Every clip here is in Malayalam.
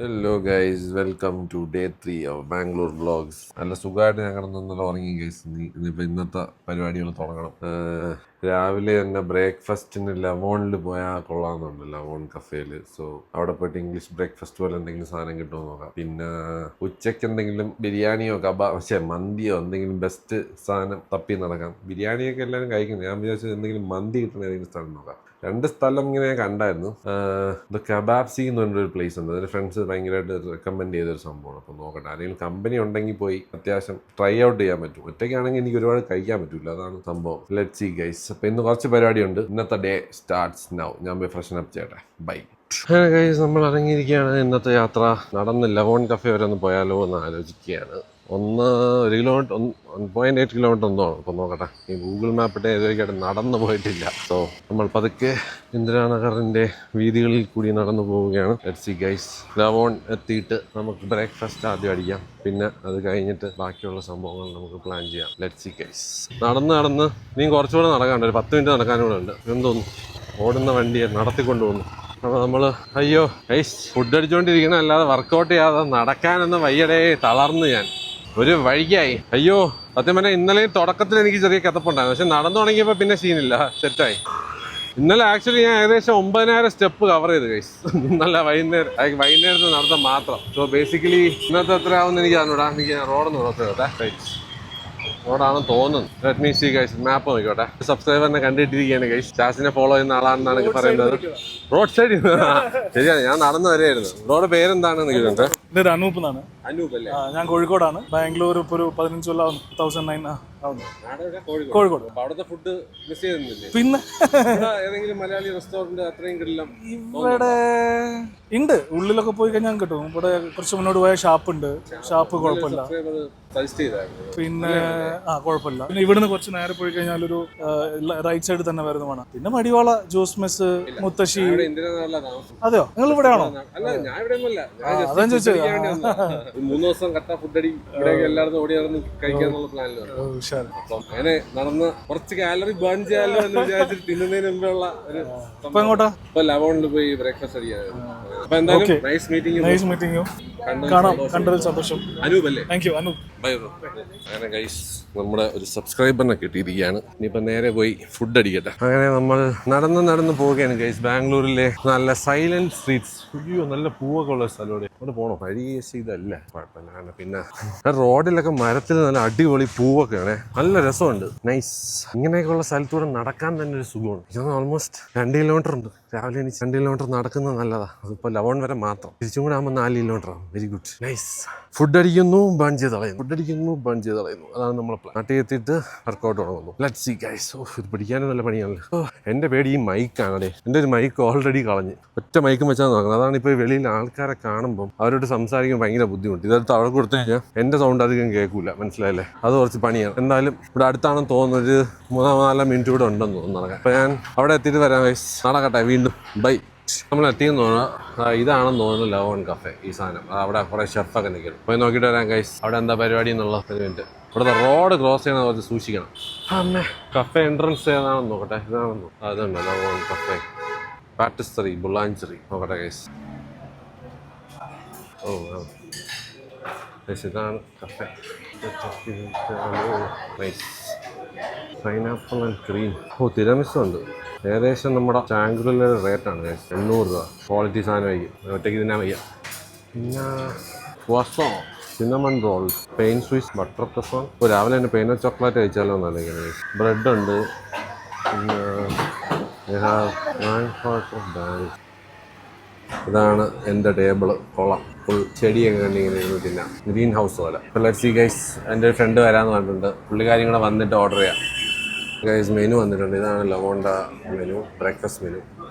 Hello guys, welcome to day 3 of Bangalore vlogs. നല്ല സുഖമായിട്ട് ഞാൻ കിടന്നൊന്നല്ല ഉറങ്ങി ഗൈസ്. ഇനിയിപ്പോൾ ഇന്നത്തെ പരിപാടികൾ തുടങ്ങണം. രാവിലെ തന്നെ ബ്രേക്ക്ഫാസ്റ്റിന് ലവോണിൽ പോയാൽ കൊള്ളാമെന്നുണ്ട്, ലവോൺ കഫേയിൽ. സോ അവിടെ പോയിട്ട് ഇംഗ്ലീഷ് ബ്രേക്ക്ഫാസ്റ്റ് പോലെ എന്തെങ്കിലും സാധനം കിട്ടുമോ നോക്കാം. പിന്നെ ഉച്ചയ്ക്ക് എന്തെങ്കിലും ബിരിയാണിയോ മന്തിയോ എന്തെങ്കിലും ബെസ്റ്റ് സാധനം തപ്പി നടക്കാം. ബിരിയാണിയൊക്കെ എല്ലാവരും കഴിക്കുന്നത്, ഞാൻ വിചാരിച്ചത് എന്തെങ്കിലും മന്തി കിട്ടുന്ന ഏതെങ്കിലും സ്ഥലം നോക്കാം. രണ്ട് സ്ഥലം ഇങ്ങനെ ഞാൻ കണ്ടായിരുന്നു. ദ കബാബ്സി എന്ന് പറഞ്ഞൊരു പ്ലേസ് ഉണ്ട്. അതിൻ്റെ ഫ്രണ്ട്സ് ഭയങ്കരമായിട്ട് റെക്കമെൻഡ് ചെയ്തൊരു സംഭവമാണ്. അപ്പോൾ നോക്കട്ടെ, ആരെങ്കിലും കമ്പനി ഉണ്ടെങ്കിൽ പോയി അത്യാവശ്യം ട്രൈ ഔട്ട് ചെയ്യാൻ പറ്റും. ഒറ്റയ്ക്കാണെങ്കിൽ എനിക്ക് ഒരുപാട് കഴിക്കാൻ പറ്റില്ല, അതാണ് സംഭവം. Let's see guys. അപ്പോൾ ഇന്ന് കുറച്ച് പരിപാടിയുണ്ട്. ഇന്നത്തെ ഡേ സ്റ്റാർട്ട്സ് നൗ. ഞാൻ പോയി ഫ്രഷൻ അപ്പ് ചെയ്യട്ടെ. Bye guys. നമ്മൾ ഇറങ്ങിയിരിക്കുകയാണ്. ഇന്നത്തെ യാത്ര നടന്ന് ലവോൺ കഫേ വരെ ഒന്ന് പോയാലോ എന്ന് ആലോചിക്കുകയാണ്. 1 കിലോമീറ്റർ 1.8 കിലോമീറ്റർ എന്തോ ആണ്. അപ്പോൾ നോക്കട്ടെ, ഈ ഗൂഗിൾ മാപ്പിട്ട് ഏതൊക്കെയായിട്ട് നടന്നു പോയിട്ടില്ല. സോ നമ്മൾ പതുക്കെ ഇന്ദിരാനഗറിൻ്റെ വീതികളിൽ കൂടി നടന്നു പോവുകയാണ്. Let's see guys. ലവോൺ എത്തിയിട്ട് നമുക്ക് ബ്രേക്ക്ഫാസ്റ്റ് ആദ്യം അടിക്കാം, പിന്നെ അത് കഴിഞ്ഞിട്ട് ബാക്കിയുള്ള സംഭവങ്ങൾ നമുക്ക് പ്ലാൻ ചെയ്യാം. Let's see guys. നടന്ന് നീ കുറച്ചുകൂടെ നടക്കാനുണ്ട്, ഒരു 10 മിനിറ്റ് നടക്കാനും ഉണ്ട്. എന്തോന്നു ഓടുന്ന വണ്ടിയെ നടത്തിക്കൊണ്ട് പോകുന്നു. അപ്പോൾ നമ്മൾ ഫുഡ് അടിച്ചുകൊണ്ടിരിക്കണം, അല്ലാതെ വർക്കൗട്ട് ചെയ്യാതെ നടക്കാനൊന്നും വയ്യടേ, തളർന്ന് ഞാൻ ഒരു വഴിക്കായി. സത്യം പറഞ്ഞാൽ ഇന്നലെ തുടക്കത്തിൽ എനിക്ക് ചെറിയ കിതപ്പുണ്ടായിരുന്നു, പക്ഷെ നടന്നു തുടങ്ങിയപ്പോൾ പിന്നെ സീനില്ല, സെറ്റായി. ഇന്നലെ ആക്ച്വലി ഞാൻ ഏകദേശം 9,000 സ്റ്റെപ്പ് കവർ ചെയ്ത് ഗൈസ്. നല്ല വൈകുന്നേരത്തെ നടത്തം മാത്രം. സോ ബേസിക്കലി ഇന്നത്തെ എത്ര ആവുമെന്ന് എനിക്ക് അറിഞ്ഞൂടാ. എനിക്ക് റോഡൊന്ന് നോക്കട്ടെ. റോഡാണെന്ന് തോന്നുന്നു. Let me see guys. Map നോക്കിക്കോട്ടെ. സബ്സ്ക്രൈബറിനെ കണ്ടിട്ടിരിക്കുകയാണ് ഗൈസ്. ചാസിനെ ഫോളോ ചെയ്യുന്ന ആളാണെന്നാണ് എനിക്ക് പറയുന്നത്. റോഡ് സൈഡിൽ ശരിയാണ്, ഞാൻ നടന്നു വരെയായിരുന്നു. റോഡ് പേരെന്താണെന്ന് ചോദിച്ചിട്ടുണ്ട്. അനൂപ് എന്നാണ്. അനൂപ് അല്ലേ? ഞാൻ കോഴിക്കോടാണ്. ബാംഗ്ലൂർ ഇപ്പോൾ ഒരു 15 കൊല്ലം 2009 കോഴിക്കോട്. അവിടുത്തെ ഫുഡ് മിസ് ചെയ്യുന്നില്ലേ? പിന്നെ ഏതെങ്കിലും മലയാളി റെസ്റ്റോറന്റ് അത്രയും കിട്ടില്ല ഇവിടെ ഉണ്ട്. ഉള്ളിലൊക്കെ പോയി കഴിഞ്ഞാൽ കിട്ടും. ഇവിടെ കുറച്ച് മുന്നോട്ട് പോയ ഷാപ്പുണ്ട്. ഷാപ്പ് കുഴപ്പമില്ല. പിന്നെ കുഴപ്പമില്ല. പിന്നെ ഇവിടുന്ന് കുറച്ച് നേരെ പോയി കഴിഞ്ഞാൽ ഒരു റൈറ്റ് സൈഡ് തന്നെ വരുന്നതാണ്. പിന്നെ മടിവാള, ജ്യൂസ് മെസ്, മുത്തശ്ശി. അതെയോ, നിങ്ങൾ ഇവിടെ ആണോ? അതാ ചോദിച്ചത്. 3 ദിവസം കട്ട ഫുഡ് അടി എല്ലായിടത്തും ഓടി നടന്ന് കഴിക്കാന്നുള്ള പ്ലാനിലാണ്. അപ്പം അങ്ങനെ നടന്ന് കുറച്ച് കാലറി ബേൺ ചെയ്യാലോ എന്ന് വിചാരിച്ചിട്ട് തിന്നുന്നതിന് മുമ്പുള്ള ഒരു. ഇപ്പൊ ലവോണിൽ പോയി ബ്രേക്ക്ഫാസ്റ്റ് അടിക്കാനായിരുന്നു. അപ്പൊ എന്തായാലും നൈസ് മീറ്റിംഗ്. കാണാം, കണ്ടതിൽ സന്തോഷം. അനൂപ് അല്ലേ? Thank you Anoop. അങ്ങനെ ഗൈസ്, നമ്മുടെ ഒരു സബ്സ്ക്രൈബറിനെ കിട്ടിയിരിക്കുകയാണ്. ഇനിയിപ്പോൾ നേരെ പോയി ഫുഡ് അടിക്കട്ടെ. അങ്ങനെ നമ്മൾ നടന്ന് പോവുകയാണ് ഗൈസ്. ബാംഗ്ലൂരിലെ നല്ല സൈലന്റ് സ്ട്രീറ്റ്സ്. നല്ല പൂവൊക്കെ ഉള്ള സ്ഥലം. അവിടെ പോകണം. ഇതല്ല കുഴപ്പമില്ല. പിന്നെ റോഡിലൊക്കെ മരത്തിൽ നല്ല അടിപൊളി പൂവൊക്കെയാണ്, നല്ല രസമുണ്ട്. നൈസ്. ഇങ്ങനെയൊക്കെയുള്ള സ്ഥലത്തൂടെ നടക്കാൻ തന്നെ ഒരു സുഖമാണ്. ഇതൊന്ന് ഓൾമോസ്റ്റ് 2 കിലോമീറ്റർ ഉണ്ട്. രാവിലെ എനിക്ക് 2 കിലോമീറ്റർ നടക്കുന്നത് നല്ലതാണ്. അതിപ്പോൾ ലവോൺ വരെ മാത്രം. തിരിച്ചും കൂടെ ആകുമ്പോൾ 4 കിലോമീറ്റർ ആവും. Very good. നൈസ്. ഫുഡ് അടിക്കുന്നു, ബേൺ ചെയ്ത് കളയുന്നു. അതാണ് നമ്മളെ പ്ലാൻ. നാട്ടിൽ എത്തിയിട്ട് വർക്കൗട്ട് തുടങ്ങുന്നു. Let's see guys. ഇത് പിടിക്കാനും നല്ല പണിയാണല്ലോ. എൻ്റെ പേടി ഈ മൈക്കാണല്ലേ. എൻ്റെ ഒരു മൈക്ക് ഓൾറെഡി കളഞ്ഞ്. ഒറ്റ മൈക്കും വെച്ചാൽ നോക്കുന്നത്. അതാണ് ഇപ്പോൾ വെളിയിൽ ആൾക്കാരെ കാണുമ്പം അവരോട് സംസാരിക്കാൻ ഭയങ്കര ബുദ്ധിമുട്ട്. ഇതെടുത്ത് അവിടെ കൊടുത്തു കഴിഞ്ഞാൽ എൻ്റെ സൗണ്ട് അധികം കേൾക്കൂല. മനസ്സിലായില്ലേ? അത് കുറച്ച് പണിയാണ്. എന്തായാലും ഇവിടെ അടുത്താണെന്ന് തോന്നുന്നു. ഒരു 3-4 മിനിറ്റ് കൂടെ ഉണ്ടെന്ന് തോന്നുന്നു നടക്കാൻ. അപ്പോൾ ഞാൻ അവിടെ എത്തിയിട്ട് വരാം ഗൈസ്. നടക്കട്ടെ വീണ്ടും. ബൈ. നമ്മൾ എത്തിയെന്ന് തോന്നുന്നു. ഇതാണെന്ന് തോന്നുന്നു ലവോൺ കഫേ. ഈ സാധനം അവിടെ കുറേ ഷെഫൊക്കെ നിൽക്കണം. പോയി നോക്കിയിട്ട് വരാം ഗൈസ്. അവിടെ എന്താ പരിപാടി എന്നുള്ള ഒരു മിനിറ്റ്. ഇവിടുത്തെ റോഡ് ക്രോസ് ചെയ്യണ കുറച്ച് സൂക്ഷിക്കണം. അമ്മേ, കഫേ എൻട്രൻസ് ഏതാണെന്ന് നോക്കട്ടെ. ഇതാണെന്നോ? അതുണ്ട് ലവോൺ കഫേ, പാറ്റിസ്റ്ററി, ബുള്ളാഞ്ചറി. നോക്കട്ടെ ഗൈസ്. ഇതാണ് cafe. Nice. Pineapple and cream. തിരമിസും ഉണ്ട്. ഏകദേശം നമ്മുടെ ചാങ്കുലർ റേറ്റാണ് 800 രൂപ. ക്വാളിറ്റി സാധനമായിരിക്കും. ഒറ്റയ്ക്ക് തിന്നാൻ വയ്യ. പിന്നെ വസോ, സിനമൺ റോൾ, പെയിൻ സ്വിസ്, ബട്ടർ പ്രസോൺ. ഇപ്പോൾ രാവിലെ തന്നെ പെയിൻ ചോക്ലേറ്റ് കഴിച്ചാലോ എന്നാണ്. ബ്രെഡ് ഉണ്ട്. പിന്നെ ഇതാണ് എൻ്റെ ടേബിള്. കൊള്ളാം. ഫുൾ ചെടിയൊക്കെ കണ്ടിങ്ങനെ ഇരുന്ന് തിന്നാം. ഗ്രീൻ ഹൗസ് പോലെ. ഇപ്പോൾ ലെറ്റ്സ് സീ ഗൈസ്. എൻ്റെ ഒരു ഫ്രണ്ട് വരാമെന്ന് പറഞ്ഞിട്ടുണ്ട്. പുള്ളിക്കാരും കൂടെ വന്നിട്ട് ഓർഡർ ചെയ്യാം ഗൈസ്. മെനു വന്നിട്ടുണ്ട്. ഇതാണ് ലവോണ്ട മെനു, ബ്രേക്ക്ഫാസ്റ്റ് മെനു.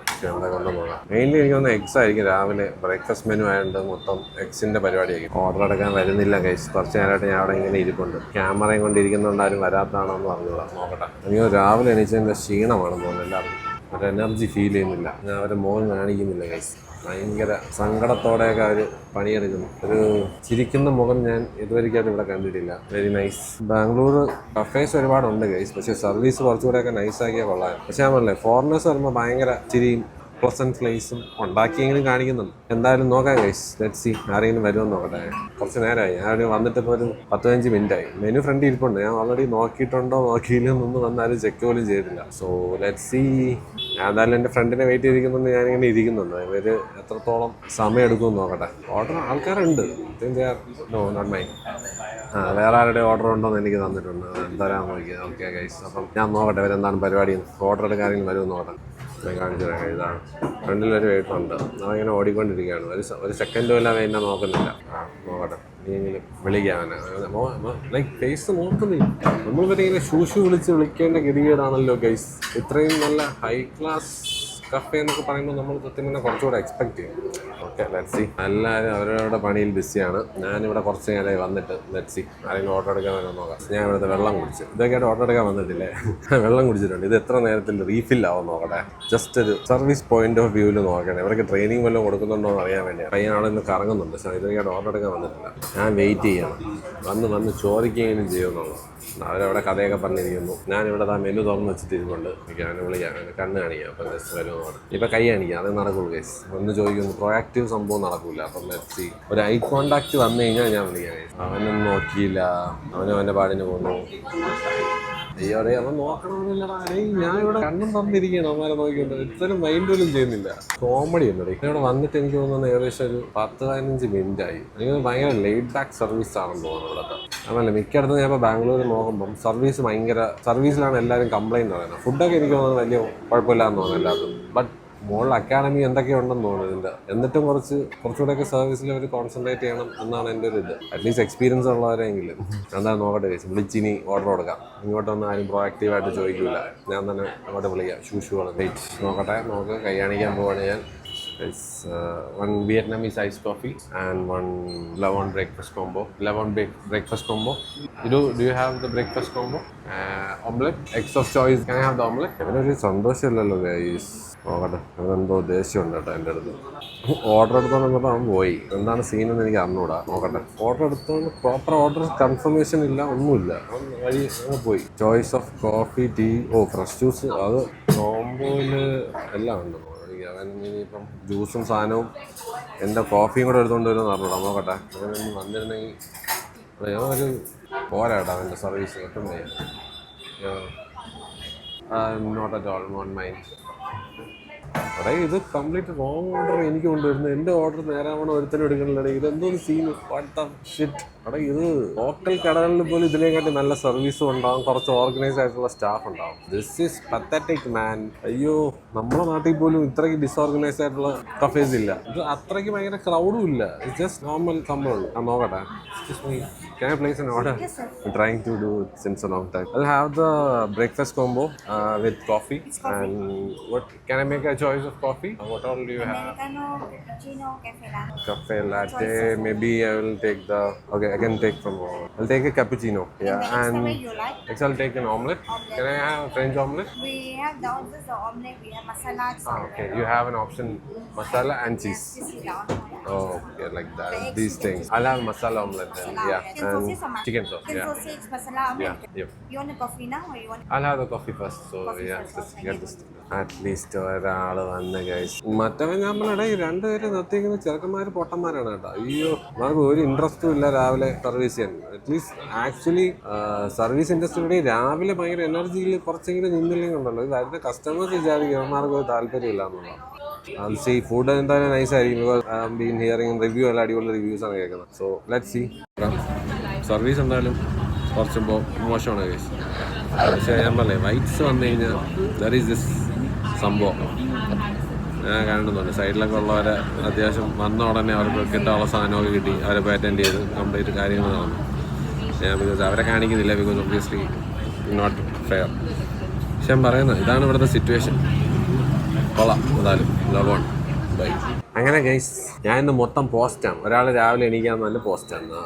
അവിടെ കൊണ്ടുപോകാം. മെയിൻലി എനിക്ക് തോന്നുന്നു എഗ്സ് ആയിരിക്കും രാവിലെ. ബ്രേക്ക്ഫാസ്റ്റ് മെനു ആയതുകൊണ്ട് മൊത്തം എഗ്സിൻ്റെ പരിപാടിയായിരിക്കും. ഓർഡർ എടുക്കാൻ വരുന്നില്ല ഗൈസ്. കുറച്ച് നേരമായിട്ട് ഞാൻ അവിടെ ഇങ്ങനെ ഇരിപ്പുണ്ട്. ക്യാമറയും കൊണ്ട് ഇരിക്കുന്നതുകൊണ്ട് ആരും വരാത്തതാണോ എന്ന് പറഞ്ഞോളാം. നോക്കട്ടെ. എനിക്ക് രാവിലെ എണീച്ചതിൻ്റെ ക്ഷീണമാണെന്ന് തോന്നുന്നു. എല്ലാവർക്കും ഒരു എനർജി ഫീൽ ചെയ്യുന്നില്ല. ഞാൻ അവരെ മുഖം കാണിക്കുന്നില്ല ഗൈസ്. ഭയങ്കര സങ്കടത്തോടെയൊക്കെ അവർ പണിയെടുക്കുന്നു. ഒരു ചിരിക്കുന്ന മുഖം ഞാൻ ഇതുവരെയ്ക്കായിട്ട് ഇവിടെ കണ്ടിട്ടില്ല. Very nice. ബാംഗ്ലൂർ കഫേസ് ഒരുപാടുണ്ട് ഗൈസ്. പക്ഷേ സർവീസ് കുറച്ചുകൂടെയൊക്കെ നൈസാക്കിയാൽ കൊള്ളാം. പക്ഷേ ഞാൻ പറഞ്ഞില്ലേ, ഫോറിനേഴ്സ് വരുമ്പോൾ ഭയങ്കര ചിരിയും പ്ലസന്റ് പ്ലേസും ഉണ്ടാക്കിയെങ്കിലും കാണിക്കുന്നുണ്ട്. എന്തായാലും നോക്കാം ഗൈസ്, ലെറ്റ്സ് സീ ആരെങ്കിലും വരുമെന്ന് നോക്കട്ടെ. കുറച്ച് നേരമായി ഞാൻ വന്നിട്ട് ഇപ്പോൾ ഒരു 15 മിനിറ്റായി. മെനു ഫ്രണ്ട് ഇരിപ്പുണ്ട്, ഞാൻ ഓൾറെഡി നോക്കിയിട്ടുണ്ടോ നോക്കിയില്ലെന്നൊന്നും വന്നാലും ചെക്ക് പോലും ചെയ്തില്ല. So let's see. ഞാൻ എന്തായാലും എൻ്റെ ഫ്രണ്ടിനെ വെയിറ്റ് ചെയ്തിരിക്കുന്നുണ്ട്, ഞാനിങ്ങനെ ഇരിക്കുന്നുണ്ട്. ഇവർ എത്രത്തോളം സമയം എടുക്കുമെന്ന് നോക്കട്ടെ. ഓർഡർ ആൾക്കാരുണ്ട്, നോ നോട്ട് മൈ. വേറെ ആരുടെ ഓർഡർ ഉണ്ടോയെന്ന് എനിക്ക് തന്നിട്ടുണ്ട്, തരാൻ നോക്കിയത്. ഓക്കെ ഗൈസ്, അപ്പം ഞാൻ നോക്കട്ടെ ഇവരെന്താണ് പരിപാടി. ഓർഡർ എടുക്കാരെങ്കിലും വരുമെന്ന് നോക്കട്ടെ. ഞാൻ കാണിച്ചു തരാം. ഇതാണ് ഫ്രണ്ടിലൊരു വെയിറ്റുണ്ട്, അവനിങ്ങനെ ഓടിക്കൊണ്ടിരിക്കുകയാണ്. ഒരു സെക്കൻഡും എല്ലാം എന്നെ നോക്കുന്നില്ല. നോക്കട്ടെ, നീയെങ്കിലും വിളിക്കാം അവനെ. ലൈക്ക് ഫേസ് നോക്കുന്നില്ല. നമ്മൾ ഇങ്ങനെ ഷൂഷു വിളിക്കേണ്ട ഗതികേടാണല്ലോ ഗൈസ്. ഇത്രയും നല്ല ഹൈ ക്ലാസ് കഫേ എന്നൊക്കെ പറയുമ്പോൾ നമ്മൾ സത്യം തന്നെ കുറച്ചുകൂടെ എക്സ്പെക്ട് ചെയ്യും. Okay let's C. എല്ലാവരും അവരവരുടെ പണിയിൽ ബിസിയാണ്. ഞാനിവിടെ കുറച്ച് നേരമായി വന്നിട്ട് ലെറ്റ്സ് സി ആരെങ്കിലും ഓർഡർ എടുക്കാൻ വരുമെന്ന് നോക്കാം. ഞാൻ ഇവിടുത്തെ വെള്ളം കുടിച്ചു. ഇതൊക്കെയായിട്ട് ഓർഡർ എടുക്കാൻ വന്നിട്ടില്ലേ, വെള്ളം കുടിച്ചിട്ടുണ്ട്. ഇത് എത്ര നേരത്തിൽ റീഫിൽ ആവും നോക്കട്ടെ. ജസ്റ്റ് ഒരു സർവീസ് പോയിന്റ് ഓഫ് വ്യൂവിൽ നോക്കണേ. ഇവർക്ക് ട്രെയിനിങ് വല്ലതും കൊടുക്കുന്നുണ്ടോ എന്ന് അറിയാൻ വേണ്ടിയാണ്. പയ്യനാളെ ഇന്ന് കറങ്ങുന്നുണ്ട്. പക്ഷേ ഇതൊക്കെയായിട്ട് ഓർഡർ എടുക്കാൻ വന്നിട്ടില്ല. ഞാൻ വെയിറ്റ് ചെയ്യണം, വന്ന് ചോദിക്കുകയും ചെയ്യുന്നുള്ളൂ. അവരവിടെ കഥയൊക്കെ പറഞ്ഞിരിക്കുന്നു. ഞാനിവിടെ മെനു തുറന്ന് വെച്ചിട്ടിരുന്നുണ്ട്. ഞാൻ വിളിക്കാം, കണ്ണ് കാണിക്കാം. അപ്പം ജസ്റ്റ് വരുമെന്ന് ഇപ്പം കൈ കാണിക്കാം, അത് നടക്കുള്ളൂ ഗൈസ്. ഒന്ന് ചോദിക്കുന്നു, പ്രൊയാക്റ്റീവ് സംഭവം നടക്കില്ല. അപ്പം ലെറ്റ്സ് സീ. ഒരു ഐ കോണ്ടാക്ട് വന്നു കഴിഞ്ഞാൽ ഞാൻ വിളിക്കാം. അവനൊന്നും നോക്കിയില്ല, അവൻ്റെ പാടിന് പോകുന്നു. അയ്യോ അടേ അവൻ നോക്കണമെന്നില്ലടാ. ഞാൻ ഇവിടെ കണ്ണും തന്നിരിക്കുകയാണ് അവന്മാരെ നോക്കിയിട്ട്. ഇത്രയും മൈൻഡ് പോലും ചെയ്യുന്നില്ല. കോമഡി ഉണ്ട്. ഇവിടെ വന്നിട്ട് എനിക്ക് തോന്നുന്നത് ഏകദേശം ഒരു 10-15 മിനിറ്റായി. എനിക്ക് ഭയങ്കര ലെയ്ഡ് ബാക്ക് സർവീസ് ആണെന്ന് തോന്നുന്നു ഇവിടുത്തെ. അതല്ല മിക്കയിടത്തും ഞാൻ ഇപ്പോൾ ബാംഗ്ലൂരിൽ നോക്കുമ്പം സർവീസിലാണ് എല്ലാവരും കംപ്ലൈൻറ്റ് പറയുന്നത്. ഫുഡൊക്കെ എനിക്ക് തോന്നുന്നത് വലിയ കുഴപ്പമില്ലാന്ന് തോന്നുന്നു എല്ലാവർക്കും. ബട്ട് മോളിൽ അക്കാഡമി എന്തൊക്കെയോ ഉണ്ടെന്ന് തോന്നുന്നു ഇതിൻ്റെ. എന്നിട്ടും കുറച്ചുകൂടെയൊക്കെ സർവീസിൽ അവർ കോൺസെൻട്രേറ്റ് ചെയ്യണം എന്നാണ് എൻ്റെ ഒരു ഇത്. അറ്റ്ലീസ്റ്റ് എക്സ്പീരിയൻസ് ഉള്ളവരെങ്കിലും. എന്തായാലും നോക്കട്ടെ ചേച്ചി, വിളിച്ചിനി ഓർഡർ കൊടുക്കാം. ഇങ്ങോട്ടൊന്നും ആരും പ്രൊആക്റ്റീവായിട്ട് ചോദിക്കില്ല. ഞാൻ തന്നെ അങ്ങോട്ട് വിളിക്കാം. ഷൂ ആണ് വെയിറ്റ് നോക്കട്ടെ. നമുക്ക് കൈ കാണിക്കാൻ പോവാണ് ഞാൻ. It's one Vietnamese iced coffee and one Lavon breakfast combo. Breakfast combo. Do you have the breakfast combo? Omelette. Eggs of choice. Can I have the omelette? അവനൊരു സന്തോഷമില്ലല്ലോ ഗൈസ്. നോക്കട്ടെ, അവനെന്തോ ദേഷ്യമുണ്ട് കേട്ടോ എൻ്റെ അടുത്ത്. ഓർഡർ എടുത്തോണ്ട് അവൻ പോയി. എന്താണ് സീനെന്ന് എനിക്ക് അറിഞ്ഞൂടാ. നോക്കട്ടെ, ഓർഡർ എടുത്തോണ്ട് പ്രോപ്പർ ഓർഡർ കൺഫർമേഷൻ ഇല്ല, ഒന്നുമില്ല. അവൻ വഴി അങ്ങ് പോയി. Choice of coffee, tea, fresh juice, അത് കോംബോയിൽ എല്ലാം ഉണ്ട്. അവൻ ഇനിയിപ്പം ജ്യൂസും സാധനവും എൻ്റെ കോഫിയും കൂടെ എടുത്തുകൊണ്ട് വരുമെന്ന് പറഞ്ഞോടാ. നോക്കട്ടെ, അങ്ങനെ വന്നിരുന്നെങ്കിൽ ഒരു പോരാട്ടോ അവൻ്റെ സർവീസ്. ഒട്ടും വയ്യ. Not at all not mind. അവിടെ ഇത് കംപ്ലീറ്റ് റോങ് ഓർഡർ എനിക്ക് കൊണ്ടുവരുന്നത്. എൻ്റെ ഓർഡർ നേരാവണം ഒരുത്തനും എടുക്കണില്ലേ. ഇതെന്തോന്ന് സീൻ, വാട്ട് ദ ഷിറ്റ്. അവിടെ ഇത് ലോക്കൽ കടകളിൽ പോലും ഇതിനെക്കാട്ടി നല്ല സർവീസും ഉണ്ടാവും, കുറച്ച് ഓർഗനൈസ് ആയിട്ടുള്ള സ്റ്റാഫ് ഉണ്ടാവും. ദിസ് ഈസ് പത്തറ്റിക് മാൻ. അയ്യോ, നമ്മുടെ നാട്ടിൽ പോലും ഇത്രയ്ക്ക് ഡിസോർഗനൈസ് ആയിട്ടുള്ള കഫേസ് ഇല്ല. ഇത് അത്രയ്ക്ക് ഭയങ്കര ക്രൗഡും ഇല്ല. ഇറ്റ്സ് ജസ്റ്റ് നോർമൽ സംഭവമുള്ളൂ. ഞാൻ നോക്കട്ടെ. Can I place an order? Yes, sir. I'm trying to do it since a long time. I'll have the breakfast combo with coffee. And what can I make a choice of coffee? What all do you have? Americano, cappuccino, cafe latte. Cafe latte. Maybe I will take the. Okay, I can take from. I'll take a cappuccino. Yeah, And and the you like? next I'll take an omelette. Can I have a French omelette? We have the omelette, we have masala. Okay. You have an option masala and cheese. This is the omelette. Oh, okay, like that. These things. I'll have masala omelette then. Yeah. And chicken sauce. Chicken Yeah. sausage, masala omelette. Yeah. Yep. You want a coffee now or you want? I'll have the coffee first. So Coffee yeah, first, just okay. get this. At least ഒരാൾ വന്ന ഗൈസ്. മറ്റവൻ ഞാൻ പറഞ്ഞ രണ്ടുപേരും നിർത്തിയിരിക്കുന്ന ചെറുക്കന്മാർ പൊട്ടന്മാരാണ് കേട്ടോ. അയ്യോ, അവർക്ക് ഒരു ഇൻട്രസ്റ്റും ഇല്ല രാവിലെ സർവീസ് ചെയ്യാൻ. അറ്റ്ലീസ്റ്റ് ആക്ച്വലി സർവീസ് ഇൻഡസ്ട്രിയുടെ രാവിലെ ഭയങ്കര എനർജിയിൽ കുറച്ചെങ്കിലും നിന്നില്ലെങ്കിൽ ഉണ്ടല്ലോ, ഇത് വരുന്ന കസ്റ്റമേഴ്സ് വിചാരിക്കും അവന്മാർക്ക് ഒരു താല്പര്യം ഇല്ല എന്നുള്ളത്. സീ ഫുഡ് എന്തായാലും നൈസ് ആയിരിക്കും. ബിക്കോസ് ബീൻ ഹിയറിംഗ് റിവ്യൂ എല്ലാം അടിപൊളി റിവ്യൂസ് ആണ് കേൾക്കുന്നത്. So let's see. സർവീസ് എന്തായാലും കുറച്ച് മോശമാണ് ഗൈസ്. പക്ഷേ ഞാൻ പറഞ്ഞേ വൈറ്റ്സ് വന്നു കഴിഞ്ഞാൽ ദർ ഈസ് ദിസ് സംഭവം ഞാൻ കാണുന്നുണ്ട്. സൈഡിലൊക്കെ ഉള്ളവരെ അത്യാവശ്യം വന്ന ഉടനെ അവർക്ക് കിട്ടാനുള്ള സാധനമൊക്കെ കിട്ടി, അവരെ അറ്റൻഡ് ചെയ്ത് കംപ്ലീറ്റ് കാര്യങ്ങൾ നടന്നു. ബിക്കോസ് അവരെ കാണിക്കുന്നില്ല, ബിക്കോസ് ഒബ്വിയസ്ലി നോട്ട് ഫെയർ. പക്ഷെ ഞാൻ പറയുന്നത് ഇതാണ് ഇവിടുത്തെ സിറ്റുവേഷൻ. കൊള്ളാം എന്തായാലും. ലവോൺ ബൈ. അങ്ങനെ ഗൈസ്, ഞാൻ ഇന്ന് മൊത്തം പോസ്റ്റാണ്. ഒരാൾ രാവിലെ എണീക്കാൻ നല്ല പോസ്റ്റാണ്.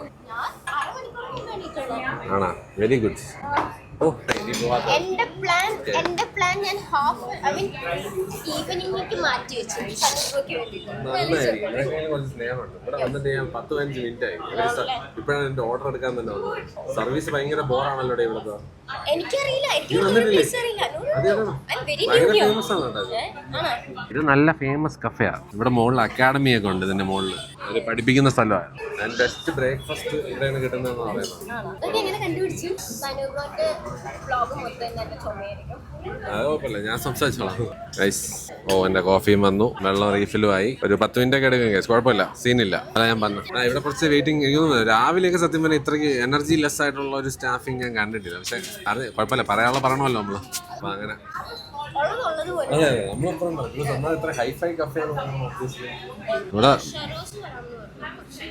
ആണോ? Very good. എന്റെ പ്ലാൻ ഞാൻ ഹാഫ് ഐ മീൻ ഈവനിങ്ങിലേക്ക് മാറ്റി വെച്ചു സൺഡേക്ക് വേണ്ടിയിട്ട്. കുറച്ച് സ്നേഹമുണ്ട്. ഇവിടെ വന്നിട്ട് ഞാൻ 10-15 മിനിറ്റ് ആയി. ഇപ്പോഴാണ് എന്റെ ഓർഡർ എടുക്കാൻ തന്നെ വന്നത്. സർവീസ് ഭയങ്കര ബോറാണല്ലോ ഇവിടുത്തെ. എനിക്കറിയില്ല, ഇത് നല്ല ഫേമസ് കഫേയാണ്. ഇവിടെ മുകളിൽ അക്കാഡമി ഒക്കെ ഉണ്ട്. ഇതിന്റെ മുകളിൽ ഒരു പഠിപ്പിക്കുന്ന സ്ഥലമാണ്. ഞാൻ ബെസ്റ്റ് ബ്രേക്ക്ഫാസ്റ്റ് ഇവിടെയാണ് കിട്ടുന്നതെന്ന് പറയുന്നത്. എങ്ങനെ കണ്ടുപിടിച്ചു? വ്ലോഗ് മൊത്തം എന്റെ ചുമയായിരിക്കും. അത് കുഴപ്പമില്ല, ഞാൻ സംസാരിച്ചോളാം. എന്റെ കോഫിയും വന്നു, വെള്ളം റീഫിലും ആയി. ഒരു 10 മിനിറ്റ് ഒക്കെ എടുക്കും കേസ്, കുഴപ്പമില്ല, സീനില്ല. അതാ ഞാൻ പറഞ്ഞു. ഇവിടെ കുറച്ച് വെയിറ്റിംഗ്. എനിക്ക് തോന്നുന്നു രാവിലെയൊക്കെ സത്യം പറഞ്ഞാൽ ഇത്രയ്ക്ക് എനർജി ലെസ് ആയിട്ടുള്ള ഒരു സ്റ്റാഫിങ് ഞാൻ കണ്ടിട്ടില്ല. പക്ഷെ അത് കുഴപ്പമില്ല, പറയാനുള്ള പറയണമല്ലോ നമ്മള്. അപ്പൊ അങ്ങനെ അതെ നമ്മളെപ്പോഴും ഇത്ര ഹൈഫൈ കഫേ ഇവിടെ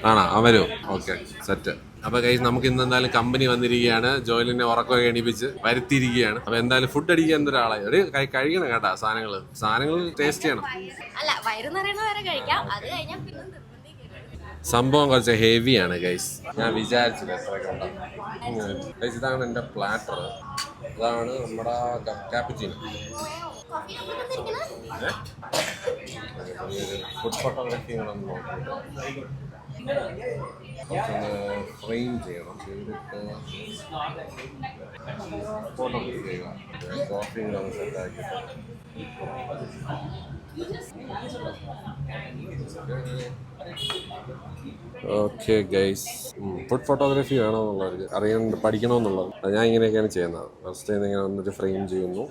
ആണോ? അവരോ? Okay, set. അപ്പൊ കൈസ് നമുക്ക് ഇന്ന് എന്തായാലും കമ്പനി വന്നിരിക്കുകയാണ്. ജോലിനെ ഉറക്കമൊക്കെ എണീപ്പിച്ച് വരുത്തിയിരിക്കുകയാണ്. അപ്പൊ എന്തായാലും ഫുഡ് അടിക്കാൻ എന്തൊരാളായി ഒരു കഴിക്കണം കേട്ടാ. സാധനങ്ങൾ ടേസ്റ്റ് ചെയ്യണം. അല്ല, വയറ് നിറയണ വരെ കഴിക്കാം. അത് കഴിഞ്ഞാൽ പിന്നെ സംഭവം കുറച്ച് ഹെവിയാണ് ഗൈസ്. ഞാൻ വിചാരിച്ചില്ല എത്രയൊക്കെ ഉണ്ടാവും. ഗൈസ് ഇതാണ് എൻ്റെ പ്ലാറ്റർ. ഇതാണ് നമ്മുടെ കാപ്പുച്ചിനോ. ഫുഡ് ഫോട്ടോഗ്രാഫി ഫ്രെയിം ചെയ്യണം. ചെയ്തിട്ട് ഫോട്ടോഗ്രാഫി ചെയ്യുക. കോഫി ഒന്ന് സെറ്റാക്കിയിട്ട് ഓക്കെ ഗൈസ്. ഫുഡ് ഫോട്ടോഗ്രാഫി വേണമെന്നുള്ളവർക്ക് പഠിക്കണമെന്നുള്ളത് ഞാൻ ഇങ്ങനെയൊക്കെയാണ് ചെയ്യുന്നത്. ഫസ്റ്റ് ഇങ്ങനെ വന്നിട്ട് ഫ്രെയിം ചെയ്യുന്നു,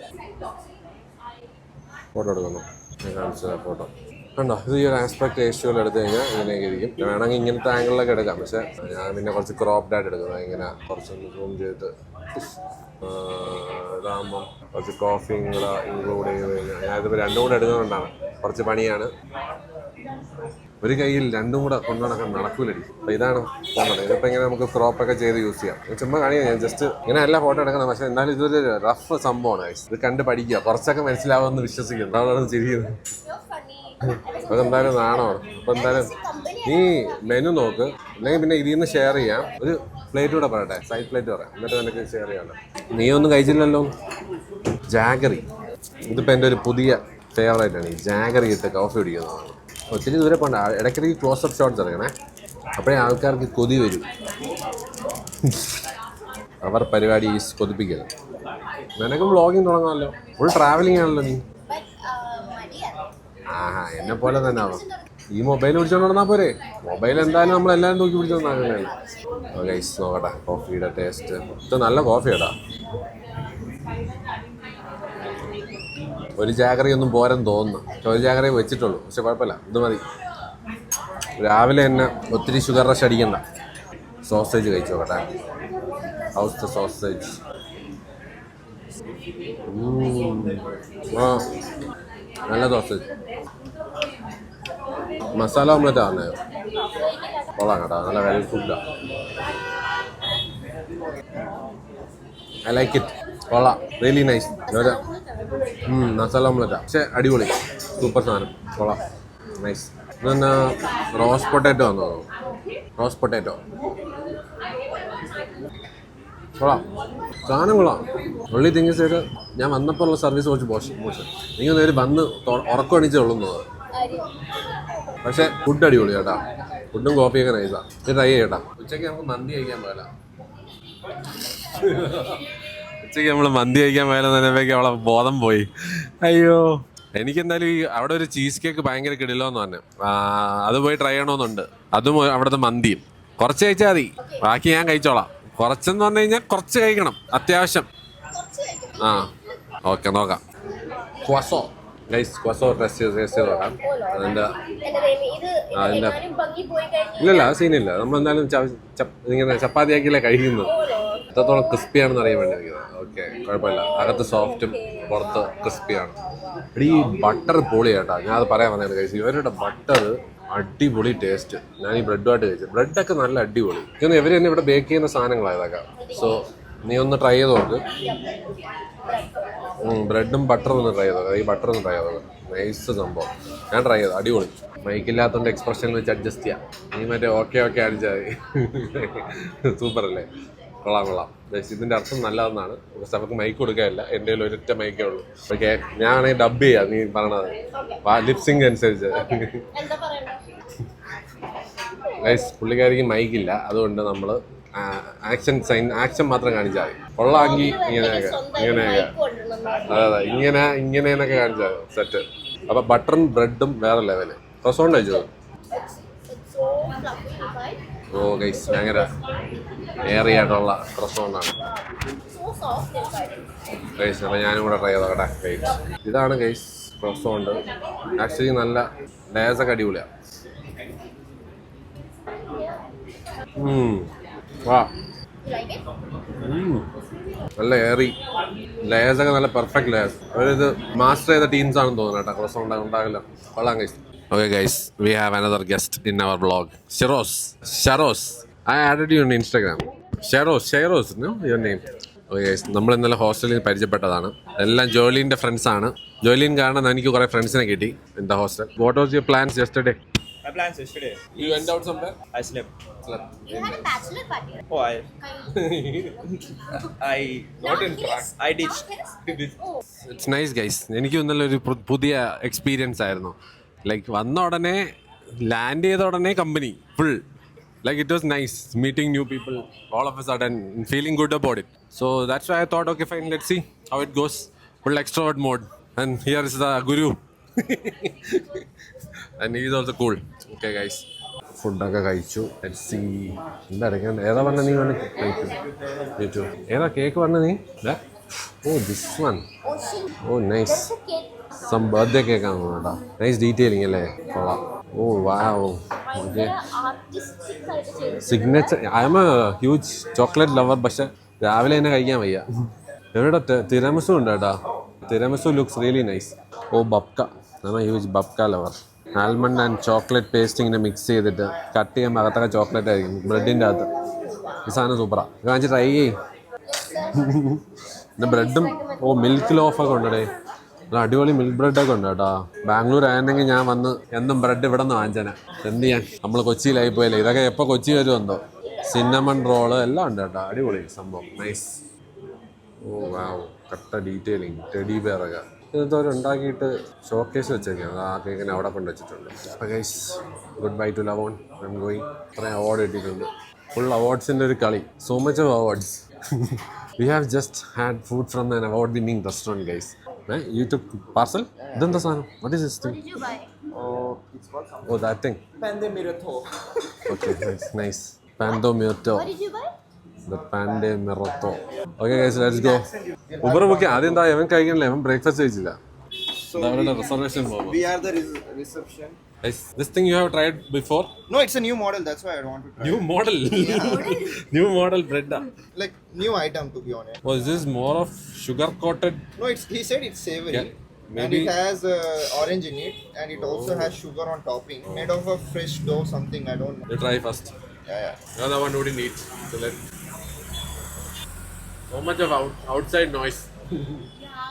ഫോട്ടോ എടുക്കുന്നു. ഞാൻ കാണിച്ചത് ഫോട്ടോ കണ്ടോ? ഇത് ഈ ഒരു ആസ്പെക്ട് റേഷ്യോയിൽ എടുത്തു കഴിഞ്ഞാൽ ഇങ്ങനെയൊക്കെ ഇരിക്കും. വേണമെങ്കിൽ ഇങ്ങനത്തെ ആംഗിളിലൊക്കെ എടുക്കാം. പക്ഷേ ഞാൻ പിന്നെ കുറച്ച് ക്രോപ്ഡ് ആയിട്ട് എടുക്കുന്നത്. ഇങ്ങനെ കുറച്ചൊന്ന് സൂം ചെയ്തിട്ട് ഇതാകുമ്പം കുറച്ച് കോഫിയും കൂടെ ഇൻക്ലൂഡ് ചെയ്ത് കഴിഞ്ഞാൽ ഞാനിതിപ്പോൾ രണ്ടും കൂടെ എടുക്കുന്നതുകൊണ്ടാണ് കുറച്ച് പണിയാണ്. ഒരു കയ്യിൽ രണ്ടും കൂടെ കൊണ്ടു നടക്കാൻ നടക്കൂലടി. അപ്പോൾ ഇതാണ് പോകുന്നത്. ഇതിപ്പോൾ ഇങ്ങനെ നമുക്ക് ക്രോപ്പൊക്കെ ചെയ്ത് യൂസ് ചെയ്യാം. ചുമ്മാ കാണിക്കാം. ഞാൻ ജസ്റ്റ് ഇങ്ങനെ എല്ലാ ഫോട്ടോ എടുക്കണം. പക്ഷേ എന്നാലും ഇതൊരു റഫ് സംഭവമാണ്. ഇത് കണ്ട് പഠിക്കുക. കുറച്ചൊക്കെ മനസ്സിലാവുമെന്ന് വിശ്വസിക്കുന്നു. അതാണ് ചിരിക്കുന്നത്. അപ്പോൾ എന്തായാലും നാണമാണ്. അപ്പോൾ എന്തായാലും നീ മെനു നോക്ക്. അല്ലെങ്കിൽ പിന്നെ ഇതിൽ നിന്ന് ഷെയർ ചെയ്യാം. ഒരു പ്ലേറ്റ് കൂടെ പറയട്ടെ, സൈഡ് പ്ലേറ്റ് പറയാം. എന്നിട്ട് നിനക്ക് ഷെയർ ചെയ്യാമല്ലോ. നീ ഒന്നും കഴിച്ചില്ലല്ലോ. ജാഗറി. ഇതിപ്പോൾ എൻ്റെ ഒരു പുതിയ ഫേവറേറ്റാണ്. ഈ ജാഗറി ഇട്ട് കോഫി കുടിക്കുന്നതാണ്. ഒത്തിരി ദൂരെ പോകണ്ട. ഇടയ്ക്കിടയ്ക്ക് ക്ലോസപ്പ് ഷോട്ട്സ് ഇറങ്ങണേ. അപ്പോഴേ ആൾക്കാർക്ക് കൊതി വരും. അവർ പരിപാടി കൊതിപ്പിക്കരുത്. നിനക്കും വ്ളോഗിങ് തുടങ്ങാമല്ലോ. ഫുൾ ട്രാവലിംഗ് ആണല്ലോ നീ. ആഹാ, എന്നെ പോലെ തന്നെ ആവാം. ഈ മൊബൈൽ പിടിച്ചോണ്ട് നടന്നാൽ പോരെ. മൊബൈൽ എന്തായാലും നമ്മളെല്ലാവരും തൂക്കി പിടിച്ചോണ്ട് നടക്കുന്നതാണ്. ഗൈസ് നോക്കട്ടെ കോഫിയുടെ ടേസ്റ്റ്. ഇത് നല്ല കോഫി കേട്ടാ. ഒരു ജാഗറി ഒന്നും പോരെന്ന് തോന്നുന്നു. ഒരു ജാഗറി വെച്ചിട്ടുള്ളൂ. പക്ഷെ കുഴപ്പമില്ല, ഇത് മതി. രാവിലെ തന്നെ ഒത്തിരി ഷുഗർ റഷ് അടിക്കണ്ട. സോസേജ് കഴിച്ചു നോക്കട്ടെ. House sausage. നല്ല സോസേജ്. മസാല ഓംലെറ്റ് ആണ്. കൊള്ളാം കേട്ടോ. നല്ല വെൽ ഫുഡാണ്. I like it. കൊള്ളാം. Really nice. മസാല ഓംലെറ്റാ. പക്ഷെ അടിപൊളി. സൂപ്പർ സാധനം. കൊള്ളാം. നൈസ്. ഇത് തന്നെ റോസ് പൊട്ടാറ്റോ ആണെന്ന് തോന്നുന്നു. റോസ് പൊട്ടാറ്റോ കൊള്ളാം. സാധനം കൊള്ളാം. ഉള്ളി തിങ്സ് ആയിട്ട് ഞാൻ വന്നപ്പോൾ ഉള്ള സർവീസ് കുറച്ച് മോശം. നിങ്ങൾ നേരെ വന്ന് ഉറക്കം അടിച്ചേ ഉള്ളൂ തോന്നുന്നത്. പക്ഷെ ഫുഡ് അടിപൊളി കേട്ടാ. ഫുഡും കോഫിയൊക്കെ നൈസാ. ഇത് ട്രൈ ചെയ്യട്ടാ. ഉച്ചയ്ക്ക് നമുക്ക് മന്തി കഴിക്കാൻ പോയാലോ. ഉച്ചയ്ക്ക് നമ്മൾ മന്തി കഴിക്കാൻ പോയാലോ എന്നതിനേക്ക് അവളെ ബോധം പോയി. അയ്യോ, എനിക്കെന്തായാലും ഈ അവിടെ ഒരു ചീസ് കേക്ക് ഭയങ്കര കിടിലോന്ന് പറഞ്ഞു. അത് പോയി ട്രൈ ചെയ്യണമെന്നുണ്ട്. അതും അവിടുത്തെ മന്തിയും. കുറച്ച് കഴിച്ചാൽ മതി, ബാക്കി ഞാൻ കഴിച്ചോളാം. കുറച്ചെന്ന് പറഞ്ഞു കഴിഞ്ഞാൽ കുറച്ച് കഴിക്കണം അത്യാവശ്യം. ആ ഓക്കെ, നോക്കാം. ക്വസോ ഗൈസ്, ക്വസോ ടെസ്റ്റ് ചെയ്ത് നോക്കാം. അതിൻ്റെ ഇല്ലല്ല, അത് സീനില്ല. നമ്മളെന്തായാലും ഇങ്ങനെ ചപ്പാത്തിയാക്കിയല്ലേ കഴിക്കുന്നത്. എത്രത്തോളം ക്രിസ്പിയാണെന്ന് അറിയാൻ വേണ്ടി ഇരിക്കുന്നത്. ഓക്കെ, കുഴപ്പമില്ല. അകത്ത് സോഫ്റ്റും പുറത്ത് ക്രിസ്പിയാണ്. ഈ ബട്ടർ പൊളി കേട്ടാ. ഞാൻ അത് പറയാൻ വന്നത് കഴിച്ചു. ഇവരുടെ ബട്ടർ അടിപൊളി ടേസ്റ്റ്. ഞാൻ ഈ ബ്രെഡുമായിട്ട് കഴിച്ചു. ബ്രെഡൊക്കെ നല്ല അടിപൊളി. ഇതൊന്നും ഇവർ തന്നെ ഇവിടെ ബേക്ക് ചെയ്യുന്ന സാധനങ്ങളാണ് ഇതൊക്കെ. സോ നീ ഒന്ന് ട്രൈ ചെയ്ത് നോക്ക്. ബ്രെഡും ബട്ടറും ഒന്ന് ട്രൈ ചെയ്ത് നോക്കാം. ഈ ബട്ടർ ഒന്ന് ട്രൈ ചെയ്ത് നോക്കാം. നൈസ് സംഭവം. ഞാൻ ട്രൈ ചെയ്തു. അടിപൊളി. മൈക്കില്ലാത്തതുകൊണ്ട് എക്സ്പ്രഷൻ വെച്ച് അഡ്ജസ്റ്റ് ചെയ്യാം. നീ മറ്റേ ഓക്കെ അടിച്ചാൽ മതി. സൂപ്പർ അല്ലേ? കൊള്ളാം കൊള്ളാം. ഇതിന്റെ അർത്ഥം നല്ലതെന്നാണ്. പക്ഷെ അവർക്ക് മൈക്ക് കൊടുക്കാനില്ല. എൻ്റെ കയ്യിൽ ഒരൊറ്റ മൈക്കേ ഉള്ളൂ. ഓക്കെ, ഞാനാണെങ്കിൽ ഡബ് ചെയ്യാം നീ പറഞ്ഞത് ലിപ്സിംഗ് അനുസരിച്ച്. എന്താ പറയണ്ടേ? ഗൈസ്, പുള്ളിക്കാരിക്ക് മൈക്കില്ല, അതുകൊണ്ട് നമ്മൾ ആക്ഷൻ മാത്രം കാണിച്ചാൽ മതി. കൊള്ളാമെങ്കിൽ ഇങ്ങനെയൊക്കെ അതെ ഇങ്ങനെയൊക്കെ കാണിച്ചാൽ മതി. സെറ്റ്. അപ്പൊ ബട്ടറും ബ്രെഡും വേറെ ലെവല്. ക്രോസോണ്ട് കഴിച്ചോ? ഓ ഗൈസ്, ഭയങ്കര ഏറിയായിട്ടുള്ള ക്രോസോണ്ടാണ് ഗൈസ്. അപ്പൊ ഞാനും കൂടെ ട്രൈ ചെയ്തോട്ടെ ഗൈസ്. ഇതാണ് ഗൈസ് ക്രോസോണ്ട്. ആക്ച്വലി നല്ല ലേസൊക്കെ അടിപൊളിയാണ്. വാ, നല്ല ഏറി ലേസൊക്കെ നല്ല പെർഫെക്റ്റ് ലേസ്. അവരിത് മാസ്റ്റർ ചെയ്ത ടീംസ് ആണെന്ന് തോന്നുന്നു കേട്ടോ. ക്രോസോണ്ട് ഉണ്ടാകില്ല. കൊള്ളാം guys. Okay guys, we have another guest in our vlog. Sharos. I added you on Instagram. Sharos, no? Your name. Okay guys, നമ്മൾ ഇന്നലെ ഹോസ്റ്റലിൽ പരിചയപ്പെട്ടതാണ്. എല്ലാം ജോലിന്റെ ഫ്രണ്ട്സ് ആണ്. ജോലിൻ കാരണം എനിക്ക് കുറെ ഫ്രണ്ട്സിനെ കിട്ടി in the hostel. What was your plans yesterday? My plans yesterday. You went out somewhere? I slept. You had a bachelor party. Oh, I Not in track. I ditched. Oh. It's nice guys. എനിക്ക് ഇന്നലെ ഒരു പുതിയ എക്സ്പീരിയൻസ് ആയിരുന്നു. ലൈക്ക് വന്ന ഉടനെ ലാൻഡ് ചെയ്ത ഉടനെ company full. Like it was nice meeting new people all of a sudden and feeling good about it. So that's why I thought, okay fine, let's see how it goes. Full extrovert mode. And here is the guru. And he is also cool. Okay guys. ഫുഡൊക്കെ കഴിച്ചു. ലെറ്റ്സ് സീ എന്താ എടുക്കാൻ. ഏതാ പറഞ്ഞ നീ വേണം കഴിച്ചു? ഏതാ കേക്ക് പറഞ്ഞ നീ? Oh this one. Oh nice. Some birthday കേക്കാണ് കേട്ടോ. നൈസ് ഡീറ്റെയിലിംഗ് അല്ലേ? കൊള്ളാം. Oh wow. Signature. I'm a huge chocolate lover. പക്ഷെ രാവിലെ തന്നെ കഴിക്കാൻ വയ്യ. എവിടെ തിരമിസു ഉണ്ട് കേട്ടോ. Tiramisu looks really nice. Oh babka. I'm a huge babka lover. Almond and chocolate paste ഇങ്ങനെ മിക്സ് ചെയ്തിട്ട് കട്ട് ചെയ്യുമ്പോൾ അകത്തൊക്കെ ചോക്ലേറ്റ് ആയിരിക്കും ബ്രെഡിൻ്റെ അകത്ത്. ഈ സാധനം സൂപ്പറാണ്. കാണിച്ച് ട്രൈ ചെയ്യും. പിന്നെ ബ്രെഡും ഓ മിൽക്ക് ലോഫൊക്കെ ഉണ്ടേ. അടിപൊളി മിൽക്ക് ബ്രെഡൊക്കെ ഉണ്ട് കേട്ടോ. ബാംഗ്ലൂർ ആയിരുന്നെങ്കിൽ ഞാൻ വന്ന് എന്നും ബ്രെഡ് ഇവിടെ നിന്ന് വാങ്ങിച്ചേനെ. എന്ത് ചെയ്യാൻ, നമ്മൾ കൊച്ചിയിലായി പോയല്ലേ. ഇതൊക്കെ എപ്പോൾ കൊച്ചി വരുമെന്തോ. സിന്നമൺ റോള് എല്ലാം ഉണ്ട് കേട്ടോ. അടിപൊളി സംഭവം. നൈസ്. ഓ വാവ്, കട്ട ഡീറ്റെയിലിങ്. ടെഡി ബെയറൊക്കെ ഇതൊരു ഉണ്ടാക്കിയിട്ട് ഷോക്കേസ് വെച്ചേക്കാണ്. ആ കേക്കിനെ അവിടെ കൊണ്ട് വെച്ചിട്ടുണ്ട്. അപ്പോൾ guys, good bye to Lavonne. I'm going. ഇത്രയും അവാർഡ് കിട്ടിയിട്ടുണ്ട്. ഫുൾ അവാർഡ്സിൻ്റെ ഒരു കളി. So much of awards. We have just had food from an award winning restaurant guys. You took parcel? ഇതെന്താ സാധനം? What is this thing? What did you buy? It's called something. Oh, that thing. Pande Miratho. Okay, nice. Pando Miratho. What did you buy? The Pande Miratho. Okay guys, let's go. Uber book. ആദ്യം എന്താ ഇവൻ കഴിക്കണില്ല. ഇവൻ ബ്രേക്ക്ഫാസ്റ്റ് കഴിച്ചില്ല. So reservation we are the reception. This thing you have tried before? No, it's a new model. That's why I want to try. New model. New model bread. Like new item, to be honest. Was this more of sugar coated? No, he said it's savory. Yeah, And maybe- it has orange in it, and it also has sugar on topping, made of a fresh dough, something I don't know. You try first. Yeah. You're the one who didn't eat. So so much of outside noise.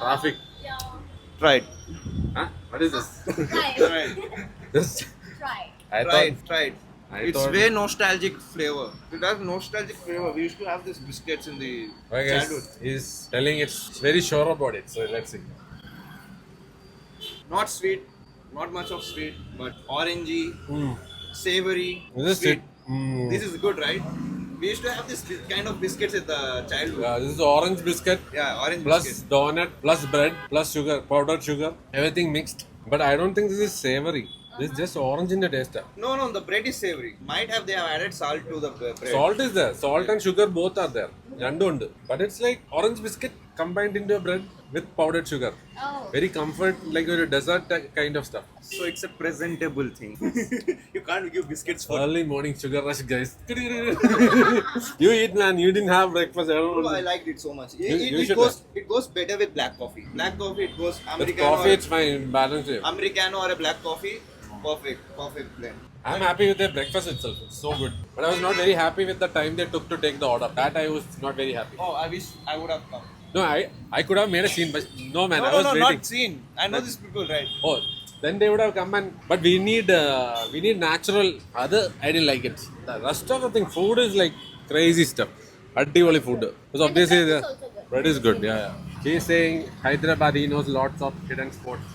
Traffic. Tried. Huh? What is this? Tried. Just. Try. I Tried. I It's thought- very nostalgic flavor. It has nostalgic flavor. We used to have these biscuits in the I guess childhood. he's telling it's very sure about it. So let's see. Not sweet, not much of sweet, but orangey, savory. Is this sweet. it? This is good, right? We used to have this kind of biscuits in the childhood. Yeah, this is orange biscuit Yeah, orange plus biscuit. donut plus bread plus sugar, powdered sugar, everything mixed. But I don't think this is savory. This is just orange in the taste. No, the bread is savory. Might have they have added salt to the bread. Salt is there. Salt and sugar both are there. Rendu undu. But it's like orange biscuit combined into a bread with powdered sugar. Oh. Very comfort, like a dessert kind of stuff. So it's a presentable thing. You can't give biscuits for. Early morning sugar rush, guys. You eat, man. You didn't have breakfast. I don't Oh, I know. liked it so much. You should It goes better with black coffee. Black coffee, it goes With Americano. coffee, it's fine. Balance it. Americano or a black coffee. Perfect blend. I'm happy with their breakfast itself. It's so good. But I was not very happy with the time they took to take the order. That I was not very happy. Oh, I wish I would have come. No, I could have made a scene, but no, man. I was waiting. not seen. I know these people, right? Oh, then they would have come and. But we need natural. Other, I didn't like it. The rest of the thing, food is like crazy stuff. Adivali food. Because obviously the also good. bread is good. Yeah, yeah. He's saying Hyderabad. He knows lots of hidden spots.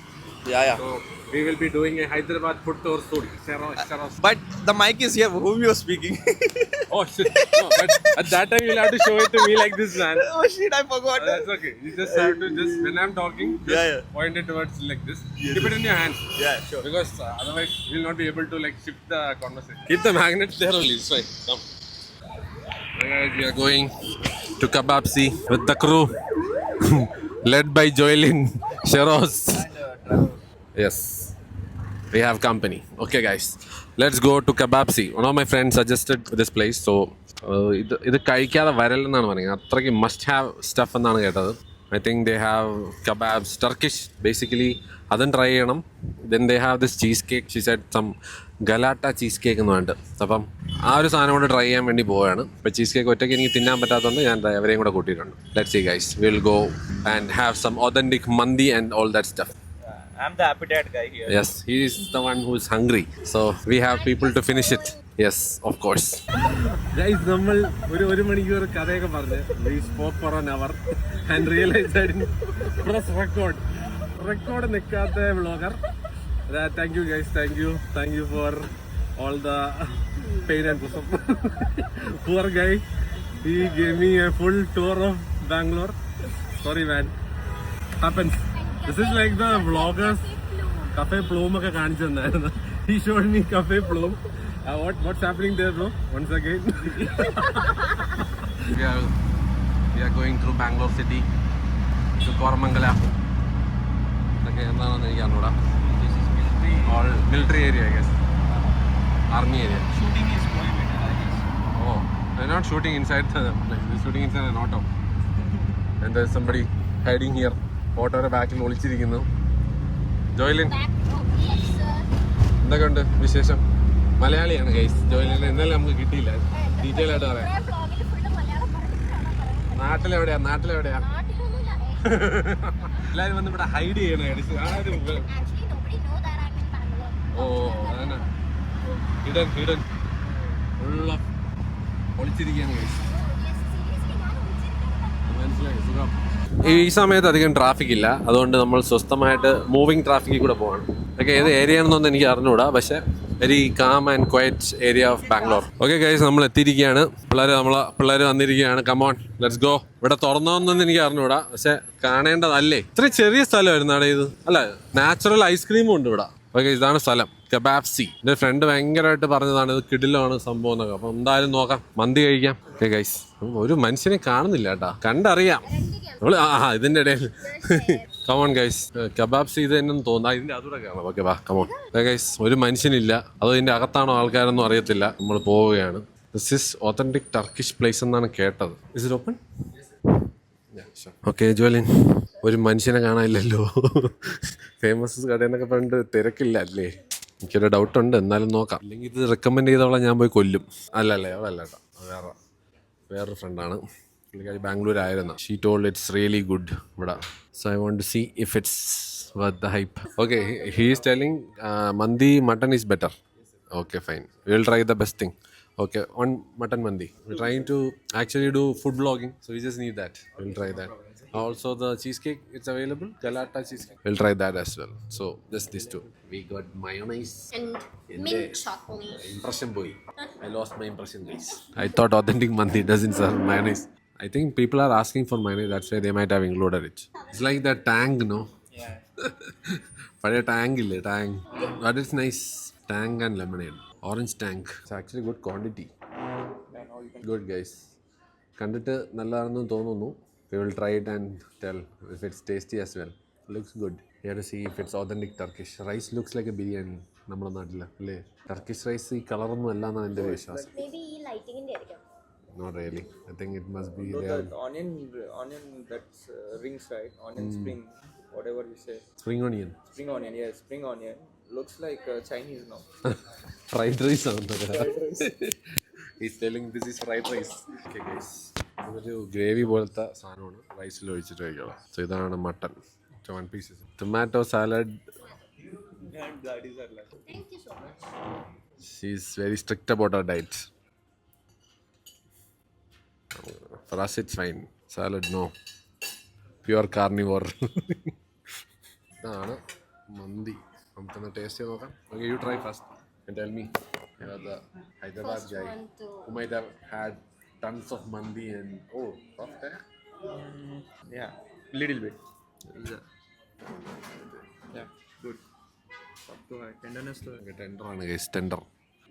Yeah. So we will be doing a Hyderabad food tour soon. Sheros. But the mic is here. Whom you are speaking? Oh shit! No, but at that time you'll have to show it to me like this, man. Oh shit! I forgot. That's okay. You just have to when I'm talking, just point it towards like this. Keep it in your hands. Yeah, sure. Because otherwise we'll not be able to like shift the conversation. Keep the magnets there only. It's fine. Come. Guys, we are going to Kebabsi with the crew, led by Joylin, Sheros. Yes, we have company. Okay, guys, let's go to Kebabsi. One of my friends suggested this place, so ഇത് കഴിക്കാതെ വരല്ലെന്നാണ് പറയുന്നത്. അത്രയ്ക്ക് മസ്റ്റ് ഹാവ് സ്റ്റഫ് എന്നാണ് കേട്ടത്. I think they have kebabs, Turkish basically. അതും ട്രൈ ചെയ്യണം. Then they have this cheesecake. She said some Galatta cheese cake എന്ന് പറഞ്ഞിട്ട്. അപ്പം ആ ഒരു സാധനം കൊണ്ട് ട്രൈ ചെയ്യാൻ വേണ്ടി പോവുകയാണ്. ഇപ്പോൾ ചീസ് കേക്ക് ഒറ്റയ്ക്ക് എനിക്ക് തിന്നാൻ പറ്റാത്തതുകൊണ്ട് ഞാൻ അവരെയും കൂടെ കൂട്ടിയിട്ടുണ്ട്. Let's see guys, will go and have some authentic mandi and all that stuff. I'm the appetite guy here. Yes, he is the one who is hungry. So we have people to finish it. Yes, of course. Guys, നമ്മൾ ഒരു മണിക്കൂർ കഥയൊക്കെ പറഞ്ഞ് we spoke for an hour and realized that press record നിൽക്കാത്ത vlogger. Thank you guys, thank you for all the pain and push-up. Poor guy, he gave me a full tour of Bangalore. Sorry man, happens. This is like the vloggers Cafe Plume ഒക്കെ കാണിച്ചു തന്നായിരുന്നു. He showed me Cafe Plume. What's happening there, bro? Once again. We are going through Bangalore city to Koramangala. Okay, എന്താണെന്ന് എനിക്ക് അറിഞ്ഞൂടാ. All military area, I guess. Army area. Shooting is prohibited, I guess. Oh, they're not shooting inside the place. They're shooting inside an auto. And there's somebody hiding here. ഓട്ടോയുടെ ബാക്കിൽ ഒളിച്ചിരിക്കുന്നു. ജോയ്ലിൻ, Yes, sir. എന്തൊക്കെയുണ്ട് വിശേഷം? മലയാളിയാണ് ഗൈസ് ജോയ്ലിനെ. ഇന്നലെ നമുക്ക് കിട്ടിയില്ല ഡീറ്റെയിൽ ആയിട്ട് പറയാം. Vlogil full മലയാളം പറഞ്ഞിട്ടാണ് നാട്ടിലെവിടെയാ? നാട്ടിലൊന്നുമില്ല. എല്ലാവരും വന്ന് ഇവിടെ ഹൈഡ് ചെയ്യണം. Actually, nobody know that I'm in Bangalore. ഓ അതന്നെ ഹിഡൻ ഫുള്ള ഒളിച്ചിരിക്കുകയാണ് ഗൈസ്. Yes, seriously, ഞാൻ വിളിച്ചിരിക്കുന്നു. മനസ്സിലായി, സുഖം. ഈ സമയത്ത് അധികം ട്രാഫിക് ഇല്ല, അതുകൊണ്ട് നമ്മൾ സ്വസ്ഥമായിട്ട് മൂവിങ് ട്രാഫിക്കിൽ കൂടെ പോകണം. ഓക്കെ, ഏത് ഏരിയ ആണെന്നൊന്നും എനിക്ക് അറിഞ്ഞുകൂടാ, പക്ഷേ very calm and quiet area of Bangalore. Okay guys, നമ്മൾ എത്തിയിരിക്കുകയാണ്. പിള്ളേർ വന്നിരിക്കുകയാണ്. Come on, let's go. ഇവിടെ തുറന്നോന്നൊന്നും എനിക്ക് അറിഞ്ഞുകൂടാ, പക്ഷെ കാണേണ്ടതല്ലേ. ഇത്രയും ചെറിയ സ്ഥലമായിരുന്നു അവിടെ. ഇത് അല്ല, നാച്ചുറൽ ഐസ്ക്രീമും ഉണ്ട് ഇവിടെ. ഓക്കെ, ഇതാണ് സ്ഥലം, കെബാബ്സി. എൻ്റെ ഫ്രണ്ട് ഭയങ്കരമായിട്ട് പറഞ്ഞതാണ് ഇത് കിടിലാണ് സംഭവം എന്നൊക്കെ. അപ്പം എന്തായാലും നോക്കാം, മന്തി കഴിക്കാം. ഓക്കെ ഗൈസ്, ഒരു മനുഷ്യനെ കാണുന്നില്ല കേട്ടാ, കണ്ടറിയാം നമ്മള്. ഇതിന്റെ ഇടയിൽ കമോൺ ഗൈസ്, കബാബ്സി ഇത് തന്നെ തോന്നാ, ഇതിന്റെ അതുകൂടെ കാണാം. ഓക്കെ വാ, കമോൺ ഗൈസ്. ഒരു മനുഷ്യനില്ല, അതോ ഇതിന്റെ അകത്താണോ ആൾക്കാരൊന്നും അറിയത്തില്ല. നമ്മൾ പോവുകയാണ്. This is authentic Turkish place എന്നാണ് കേട്ടത്. Is it open? Okay Jolene, ഒരു മനുഷ്യനെ കാണാനില്ലല്ലോ. ഫേമസ് കടയെന്നൊക്കെ പറഞ്ഞിട്ട് തിരക്കില്ല അല്ലേ? എനിക്കൊരു ഡൗട്ടുണ്ട്, എന്നാലും നോക്കാം. അല്ലെങ്കിൽ ഇത് റെക്കമെൻഡ് ചെയ്തവളെ ഞാൻ പോയി കൊല്ലും. അല്ലല്ലേ, അവളല്ല കേട്ടോ, വേറൊരു ഫ്രണ്ടാണ്. പുള്ളിക്കാരി ബാംഗ്ലൂർ ആയിരുന്നു. She told it's really good ഇവിടെ. So I want to see if it's worth the hype. Okay, he is telling mandi mutton is better. Okay, fine. We will try the best thing. Okay, on mutton mandi. We're trying to actually do food vlogging, so we just need that. We'll try that. Also, the cheesecake, it's available. Galata cheesecake. We'll try that as well. So, just these two. We got mayonnaise. And mint chocolate. Impression boy. I lost my impression, guys. I thought authentic mandi doesn't serve mayonnaise. I think people are asking for mayonnaise. That's why they might have included it. It's like the tang, no? Yeah. But a tang, tang. But it's nice. Tang and lemonade. Orange tank. It's actually good quantity. Good guys. കണ്ടിട്ട് നല്ലതാണെന്ന് തോന്നുന്നു. We will try it and tell if it's tasty as well. Looks good. We have to see if it's authentic Turkish. Rice looks like a biryani. നമ്മുടെ നാട്ടിൽ അല്ലേ? ടർക്കിഷ് റൈസ് ഈ കളറൊന്നും അല്ല എന്നാണ് എൻ്റെ വിശ്വാസം. Maybe ഈ ലൈറ്റിങ്ങിന്റെ ആയിരിക്കും. Not really. I think it must be No, there. that onion that's rings, right? Onion spring, whatever you say. Spring onion. Spring onion, yes, spring onion. Looks like Chinese now. Fried rice ആണ്. He's telling this is fried rice. Okay guys, ഇതൊരു ഗ്രേവി പോലത്തെ സാധനമാണ്, റൈസിൽ ഒഴിച്ചിട്ട് കഴിക്കണം. സോ ഇതാണ് mutton. One piece tomato salad. Thank you so much. She is very strict about her diet. For us, it's fine. Salad, no. Pure carnivore. ഇതാണ് മന്തി. നമുക്കൊന്ന് ടേസ്റ്റ് ചെയ്ത് നോക്കാം. Okay, you try first and tell me. You are the Hyderabad First guy one to- who might have had tons of mandi and soft, eh? Yeah, little bit. Yeah, good. Up to high. Tenderness to Okay, tender ആണ് guys, tender.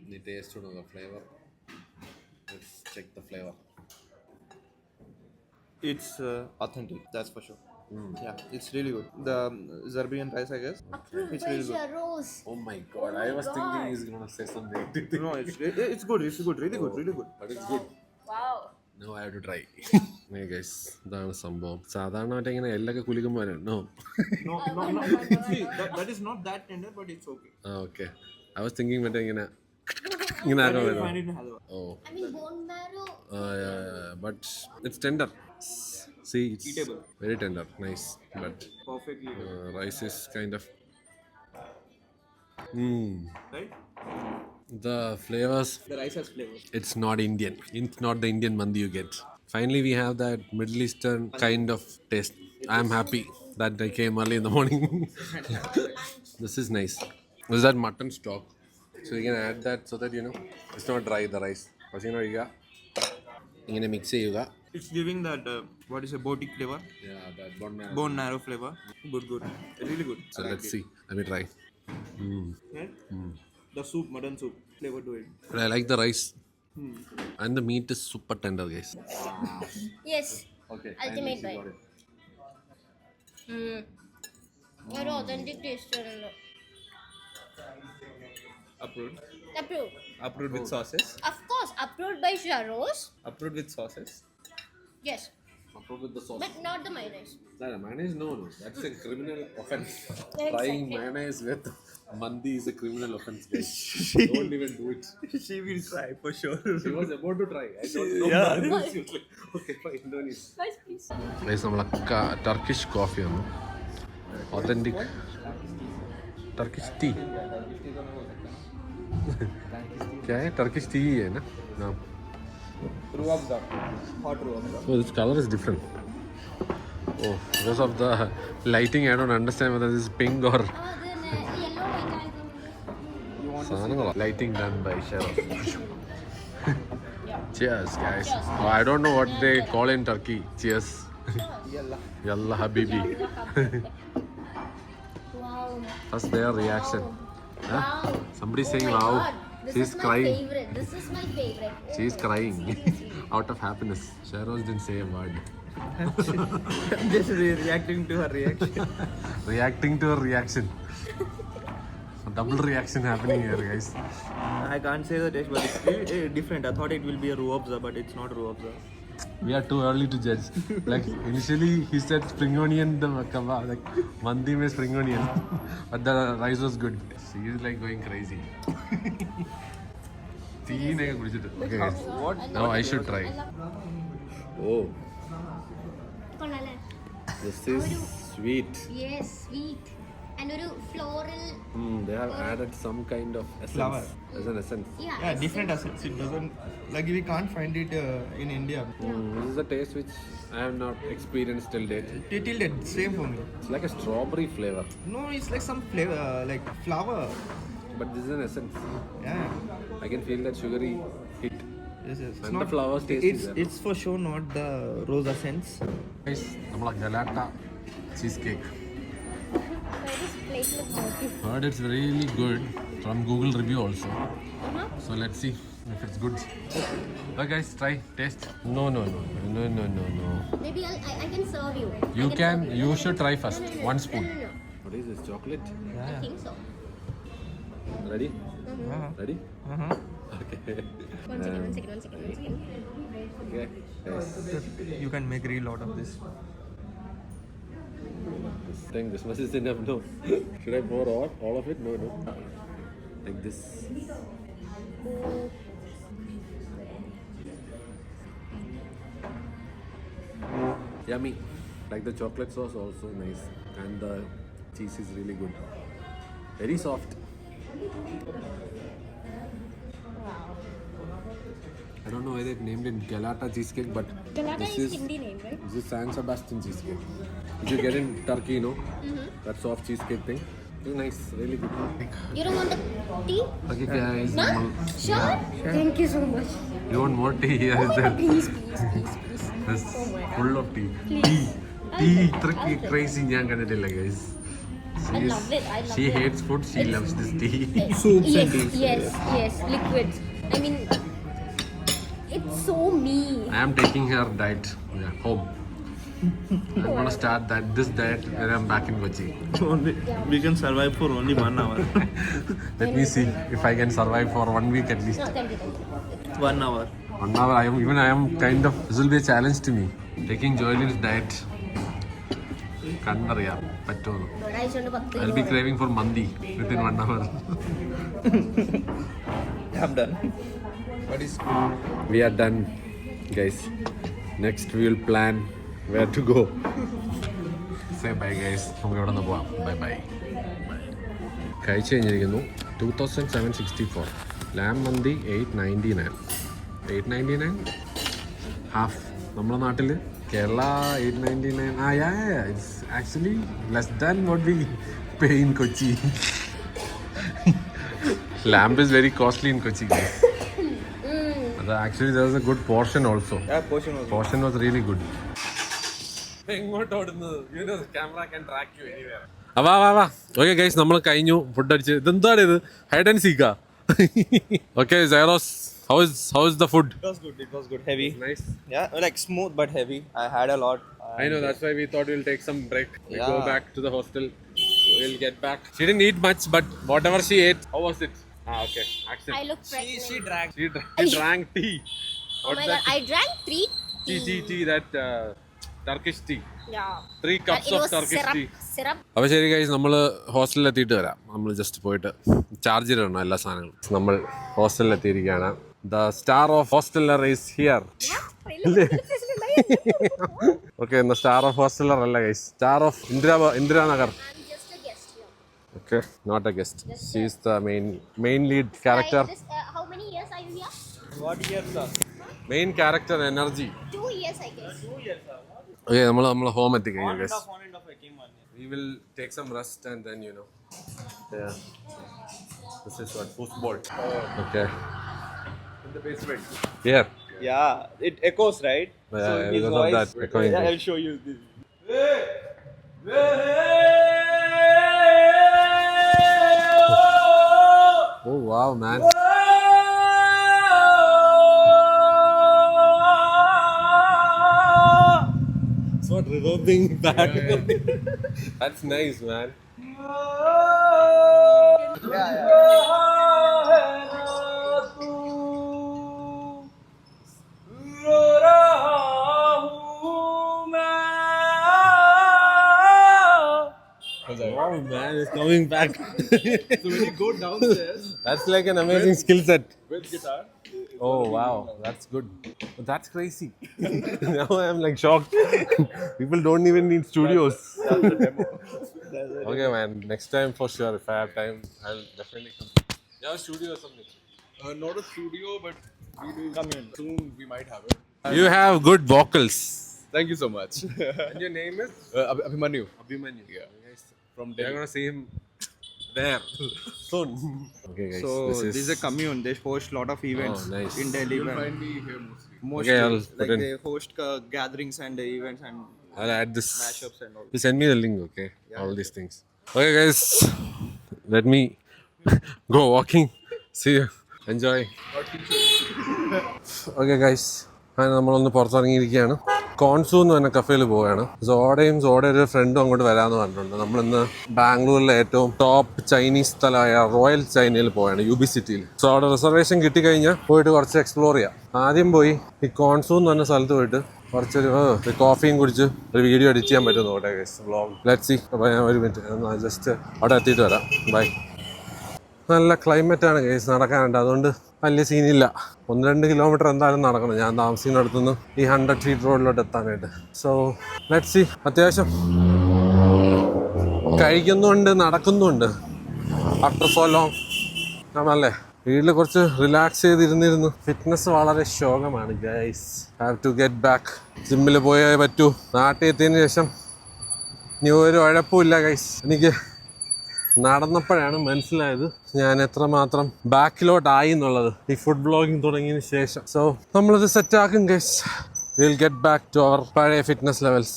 ഇനി ടേസ്റ്റ് കൊടുക്കുക flavour. Let's check the flavor. It's authentic, that's for sure. Yeah, it's really good. The Serbian rice, I guess. Approved It's by really good. Jaros. Oh my god, I was thinking he's gonna say something. No, it's good. It's good. Really good. Really good. But it's good. Wow. Now I have to try. Hey guys, ഇതാണ് സംഭവം. സാധാരണ മറ്റേ ഇങ്ങനെ എല്ലൊക്കെ കുലുക്കുമ്പോൾ no. No. See, that is not that tender, but it's okay. Okay I was thinking മറ്റേ ഇങ്ങനെ ഇങ്ങനെ ആക്കാൻ You വരും. find it in Hyderabad. Oh I mean, bone marrow. But it's tender. See, it's Eatable. very tender, nice, but Perfectly good. rice is kind of Right? the flavors. The rice has flavor. It's not Indian. It's not the Indian mandi you get. Finally, we have that Middle Eastern kind of taste. I'm happy that I came early in the morning. This is nice. This is that mutton stock. So you can add that so that it's not dry, the rice. But you can mix it. It's giving that what is a botic flavor, Yeah, that bone marrow flavor. Good. Really good. So let's see. Let me try. Right? The soup, mutton soup flavor to it. But I like the rice. And the meat is super tender, guys. Yes. Okay. Ultimate bite. Very authentic taste. Approved. Approved. With sauces. Of course, approved by Jaros. Approved with sauces. Yes, Approved with the sauce. but not the mayonnaise. No, mayonnaise, no. That's a criminal offense. Exactly. Trying mayonnaise with mandi is a criminal offense, guys. Don't even do it. She will try for sure. She was about to try. I don't know. Yeah. She was like, okay, fine, don't eat. Guys, please. Guys, നമ്മളെ ടർക്കിഷ് കോഫിയാണ്. Authentic Turkish tea. क्या है? Turkish tea है ना? No. Ruabza. Hot ruabza. Oh, this color is different. Oh, because of the lighting, I don't understand whether this is pink or Then yellow light. സാധനങ്ങളാ. Lighting done by Cheryl. Cheers, guys. Oh, I don't know what they call in Turkey. Cheers. Yalla habibi. Wow. That's their reaction. Huh? Wow. Somebody saying Oh my wow. God. This She's is my crying. favorite. This is my favorite. She's Oh, crying seriously. out of happiness. Cheryl didn't say a word. Just reacting to her reaction. Reacting to her reaction. Double reaction happening here, guys. I can't say the taste, but it's really different. I thought it will be a ruabza, but it's not ruabza. We are too early to judge. Like initially he said spring onion, the kebab, like mandi mein spring onion, but the rice was good. She is like going crazy. Tea nahi kudichittu. Okay, guys. Now I should try. Oh, കൊള്ളാല്ലേ? this is sweet. Yes, sweet. And ഒരു floral. They have added some kind of essence. Flower. As an essence. Yeah. Yeah, different assets. It doesn't like we can't find it in India. This is a taste which I have not experienced till date. Till that same for me. It's like a strawberry flavor, No, it's like some flavor, like flower. but this is an essence. Yeah. I can feel that sugary hit. Yes. It's And not the flowers taste is there. It's for sure not the rose essence. Guys, നമ്മളെ Galatta cheese cake. This plate looks naughty. Heard it's really good from Google review also. So let's see if it's good. Okay guys, try, taste. No. Maybe I can serve you. You I can, serve you should try first. No. One spoon. No. What is this, chocolate? I think so. Ready? Ready? Okay. One second. Okay. Yes. You can make real out of this. I think this much is enough. No. Should I pour all of it? No. Like this. Yummy. Like the chocolate sauce also nice. And the cheese is really good. Very soft. I don't know why they named it Galata cheesecake, but Galata this is Hindi name, right? this is San Sebastian cheesecake. If you get in Turkey, you know, that soft cheesecake thing. It's nice, really good. You don't want the tea? Okay, guys. No? Sure? Thank you so much. You want more tea? Here is there. Please, please, please, please. This Oh my God. full of tea. Please. Tea, I'll tricky, drink. crazy. ഞാൻ കണ്ടിട്ടില്ല, guys. I love it. I love She it. hates food. She loves this tea. Yes, liquids. I mean, it's so me. I am taking her diet home. I'm gonna start this diet when I'm back in Kochi. Only we can survive for only 1 hour. Let me see if I can survive for 1 week at least. No, thank you. 1 hour. 1 hour. I am kind of. This will be a challenge to me. Taking Joylin's diet. കണ്ടറിയാം പറ്റുമോ? ഒരാഴ്ച കൊണ്ട് 10 I'll be craving for mandi within 1 hour. I'm done. We are done, guys. Next we will plan where to go. Say bye, guys. നമുക്ക് ഇവിടെ നിന്ന് പോവാം. Bye. കഴിച്ചു കഴിഞ്ഞിരിക്കുന്നു 2764. ലാം മന്തി 899. 899 ഹാഫ്. നമ്മുടെ നാട്ടിൽ Kerala 899. It's actually less than what we pay in Kochi. Lamb is very costly in Kochi, guys. Actually, there was a good portion also. Yeah, portion was. Portion was really good. Camera can track you anywhere. വാ ഓക്കെ ഗൈസ് നമ്മൾ കഴിഞ്ഞു ഫുഡ് അടിച്ച് ഇതെന്താണ് ഇത് ഹൈഡ് ആൻഡ് സീക്കാ ഓക്കെ സൈറോസ് how is the food? It was good. Heavy. Nice. Yeah, like smooth but heavy. I had a lot. I know, that's why we thought we'll take some break. We go Yeah. back to the hostel. We'll get back. She didn't eat much, but whatever she ate, how was it? Okay. Accent. I look pregnant. She drank. She drank tea. Oh my god, I drank 3 Tea, that Turkish tea. Yeah. 3 cups And it of was Turkish tea. syrup. അപ്പോൾ ശരി ഗൈസ് നമ്മൾ ഹോസ്റ്റലിൽ എത്തിയിട്ട് വരാം. നമ്മൾ ജസ്റ്റ് പോയിട്ട് ചാർജ് ചെയ്തിടണം എല്ലാ സാധനങ്ങളും. നമ്മൾ ഹോസ്റ്റലിൽ എത്തിയിരിക്കുകയാണ്. The star of hosteler is here. Okay, the star of hosteler അല്ല guys. Star of Indiranagar. I'm just a guest here. Okay, not a guest. She is the main lead character. How many years are you here? What year, sir? Main character energy. 2 years, I guess. 2 years, sir. Okay, നമ്മൾ home എത്തിക്കഴിഞ്ഞു guys. On and off, I came 1 year. We will take some rest and then yeah. This is what football. Okay. In the basement. Here. Yeah, it echoes, right? Yeah, so his because of voice. that echoing thing. I'll show you this. Oh wow, man. It's not reverbing back. That's nice, man. Wow, man, it's coming back. So when you go downstairs That's like an amazing skill set. with guitar, Oh wow, that's good. But that's crazy. Now I'm like shocked. People don't even need studios. that's the demo. Okay, man. Next time for sure. If I have time, I'll definitely come. You have a studio or something? Not a studio, but we do come in. Soon we might have it. You have good vocals. Thank you so much. And your name is? Abhimanyu. Abhimanyu. Yeah. Guys, From we're Delhi. gonna see him there soon. Okay, guys. So this is a commune. They host a lot of events nice. in Delhi. You'll when find me here mostly. mostly, Okay, I'll like put in. they host gatherings and events and I'll add this. mashups and all. You send me the link, okay? All these things. Okay, guys. Let me go walking. See you. Enjoy. Okay, guys. അങ്ങനെ നമ്മളൊന്ന് പുറത്തിറങ്ങിയിരിക്കുകയാണ്. കോൺസു എന്ന് പറഞ്ഞ കഫേയിൽ പോവുകയാണ്. സോഡയുടെ ഒരു ഫ്രണ്ടും അങ്ങോട്ട് വരാമെന്ന് പറഞ്ഞിട്ടുണ്ട്. നമ്മളിന്ന് ബാംഗ്ലൂരിലെ ഏറ്റവും ടോപ്പ് ചൈനീസ് സ്ഥലമായ റോയൽ ചൈനയിൽ പോവുകയാണ്, UB സിറ്റിയിൽ. സോ അവിടെ റിസർവേഷൻ കിട്ടിക്കഴിഞ്ഞാൽ പോയിട്ട് കുറച്ച് എക്സ്പ്ലോർ ചെയ്യാം. ആദ്യം പോയി ഈ കോൺസു എന്ന് പറഞ്ഞ സ്ഥലത്ത് പോയിട്ട് കുറച്ചൊരു കോഫിയും കുടിച്ച് ഒരു വീഡിയോ എഡിറ്റ് ചെയ്യാൻ പറ്റും നോട്ടെ വ്ളോഗ്. Let's see. അപ്പോൾ ഞാൻ ഒരു മിനിറ്റ് ജസ്റ്റ് അവിടെ എത്തിയിട്ട് വരാം. ബൈ. നല്ല ക്ലൈമറ്റാണ് കേസ്, നടക്കാനുണ്ട്. അതുകൊണ്ട് വലിയ സീനില്ല. 1-2 കിലോമീറ്റർ എന്തായാലും നടക്കണം ഞാൻ താമസിക്കുന്ന അടുത്തുനിന്ന് ഈ 100 ഫീറ്റ് റോഡിലോട്ട് എത്താനായിട്ട്. So let's see. അത്യാവശ്യം കഴിക്കുന്നുണ്ട്, നടക്കുന്നുണ്ട്. After so long. ആണല്ലേ? വീട്ടിൽ കുറച്ച് റിലാക്സ് ചെയ്തിരുന്നിരുന്നു. ഫിറ്റ്നസ് വളരെ ശോകമാണ് guys. Have to get back. ജിമ്മിൽ പോയേ പറ്റൂ. നാട്ടിൽ എത്തിയതിന് ശേഷം ഇനി ഒരു ഉഴപ്പുമില്ല ഗൈസ്. എനിക്ക് നടന്നപ്പോഴാണ് മനസ്സിലായത് ഞാൻ എത്രമാത്രം ബാക്കിലോട്ടായി എന്നുള്ളത് ഈ ഫുഡ് ബ്ലോഗിങ് തുടങ്ങിയതിന് ശേഷം. സോ നമ്മളത് സെറ്റാക്കും guys. Will get back to our പഴയ ഫിറ്റ്നസ് ലെവൽസ്.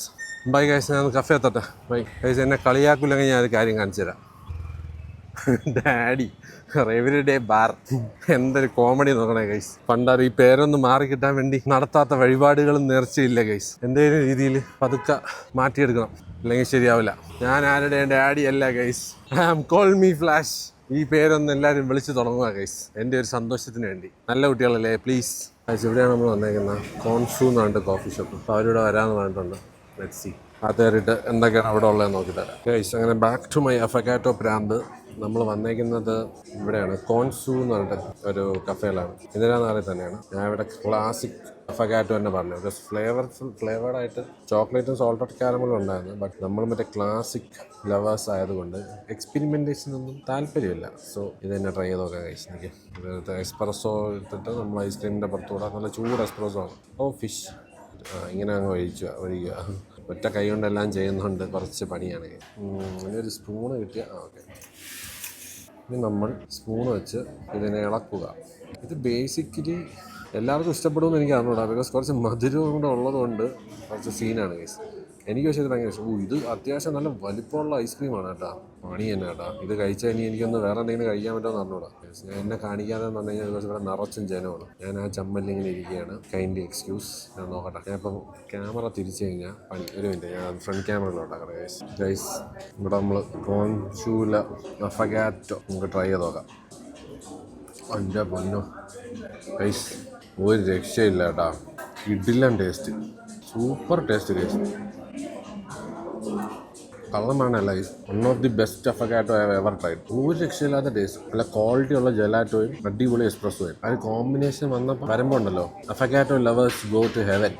Bye guys. ഞാൻ കഫേ എത്തട്ടെ. Bye guys. എന്നെ കളിയാക്കില്ലെങ്കിൽ ഞാൻ ഒരു കാര്യം കാണിച്ചു തരാം. Daddy every day bar. എന്തൊരു കോമഡി നോക്കണേ ഗൈസ്. പണ്ടാറ് ഈ പേരൊന്ന് മാറി കിട്ടാൻ വേണ്ടി നടത്താത്ത വഴിപാടുകളും നേർച്ചയില്ല ഗൈസ്. എന്തെങ്കിലും രീതിയിൽ പതുക്കെ മാറ്റിയെടുക്കണം, അല്ലെങ്കിൽ ശരിയാവില്ല. ഞാൻ ആരുടെ ഡാഡി അല്ല ഗൈസ്. Call me flash. ഈ പേരൊന്ന് എല്ലാവരും വിളിച്ച് തുടങ്ങുക ഗൈസ്, എൻ്റെ ഒരു സന്തോഷത്തിന് വേണ്ടി. നല്ല കുട്ടികളല്ലേ പ്ലീസ് ഗൈസ്. ഇവിടെയാണ് നമ്മൾ വന്നേക്കുന്നത്. കോൺഷൂ എന്ന് പറഞ്ഞിട്ട് കോഫി ഷോപ്പ്. അപ്പോൾ അവരിവിടെ വരാമെന്ന് പറഞ്ഞിട്ടുണ്ട്. Let's see. ആ കയറിയിട്ട് എന്തൊക്കെയാണ് അവിടെ ഉള്ളതെന്ന് നോക്കി തരാം ഗൈസ്. അങ്ങനെ ബാക്ക് ടു മൈ അഫക്കാറ്റോ പ്രാന്ത്. നമ്മൾ വന്നേക്കുന്നത് ഇവിടെയാണ്. കോൺസൂ എന്ന് പറഞ്ഞിട്ട് ഒരു കഫേയിലാണ്. ഇതിനാന്ന് തന്നെയാണ്. ഞാൻ ഇവിടെ ക്ലാസിക് അഫക്കാറ്റോ തന്നെ പറഞ്ഞു. ബിക്കോസ് ഫ്ലേവേർഡായിട്ട് ചോക്ലേറ്റും സോൾട്ടഡ് കാരമലും ഉണ്ടായിരുന്നു. ബട്ട് നമ്മൾ മറ്റേ ക്ലാസിക് ലവേഴ്സ് ആയതുകൊണ്ട് എക്സ്പെരിമെൻറ്റേഷനൊന്നും താല്പര്യമില്ല. സോ ഇത് തന്നെ ട്രൈ ചെയ്ത് നോക്കാം കഴിച്ച്. എനിക്ക് ഇവിടുത്തെ എക്സ്പ്രസോ എടുത്തിട്ട് നമ്മൾ ഐസ്ക്രീമിൻ്റെ പുറത്തുകൂടെ നല്ല ചൂട് എക്സ്പ്രസോ ആണ്. ഓ ഫിഷ് ഇങ്ങനെ അങ്ങ് ഒഴിക്കുക. ഒറ്റ കൈ കൊണ്ടെല്ലാം ചെയ്യുന്നതുകൊണ്ട് കുറച്ച് പണിയാണ്. ഒരു സ്പൂണ് കിട്ടിയ ഓക്കെ. ഇനി നമ്മൾ സ്പൂൺ വെച്ച് ഇതിനെ ഇളക്കുക. ഇത് ബേസിക്കലി എല്ലാവർക്കും ഇഷ്ടപ്പെടുമെന്ന് എനിക്ക് അറിഞ്ഞൂടാ. ബിക്കോസ് കുറച്ച് മധുരവും കൂടെ ഉള്ളതുകൊണ്ട് കുറച്ച് സീനാണ് കേസ്. എനിക്ക് പക്ഷേ ഇത് ഭയങ്കര ഇഷ്ടം. ഇത് അത്യാവശ്യം നല്ല വലിപ്പമുള്ള ഐസ്ക്രീമാണ് കേട്ടോ. പണി തന്നെ കേട്ടോ. ഇത് കഴിച്ചാൽ ഇനി എനിക്കൊന്ന് വേറെ എന്തെങ്കിലും കഴിക്കാൻ പറ്റുമെന്ന് അറിഞ്ഞൂടാ. ഞാൻ എന്നെ കാണിക്കാതെ എന്ന് പറഞ്ഞു കഴിഞ്ഞാൽ ബിക്കോസ് ഇവിടെ നിറച്ചും ജനമാണ്. ഞാൻ ആ ചമ്മലിൽ ഇങ്ങനെ ഇരിക്കുകയാണ്. Kind excuse. ഞാൻ നോക്കട്ടെ. ഞാൻ ഇപ്പം ക്യാമറ തിരിച്ചു കഴിഞ്ഞാൽ പണി. ഒരു മിനിറ്റ്, ഞാൻ ഫ്രണ്ട് ക്യാമറയിലോട്ടാക്കാം ഗൈസ്. ഗൈസ് ഇവിടെ നമ്മൾ കോൺഷൂല അഫക്കാറ്റോ നമുക്ക് ട്രൈ ചെയ്ത് നോക്കാം. എൻ്റെ പൊന്നോ ഗൈസ്, ഒരു രക്ഷയില്ല കേട്ടോ. കിടിലൻ ടേസ്റ്റ്, സൂപ്പർ ടേസ്റ്റ് ഗൈസ്. കള്ളം വേണമല്ല guys. One of the best affogato I have ever tried. ഒരു രക്ഷയില്ലാത്ത ടേസ്റ്റ്. നല്ല ക്വാളിറ്റി ഉള്ള ജെലാറ്റോയും അടിപൊളി എക്സ്പ്രസ്സോയും. ആ ഒരു കോമ്പിനേഷൻ വരുമ്പോൾ ഉണ്ടല്ലോ, അഫക്കാറ്റോ ലവേഴ്സ് ഗോ ടു ഹെവൻ.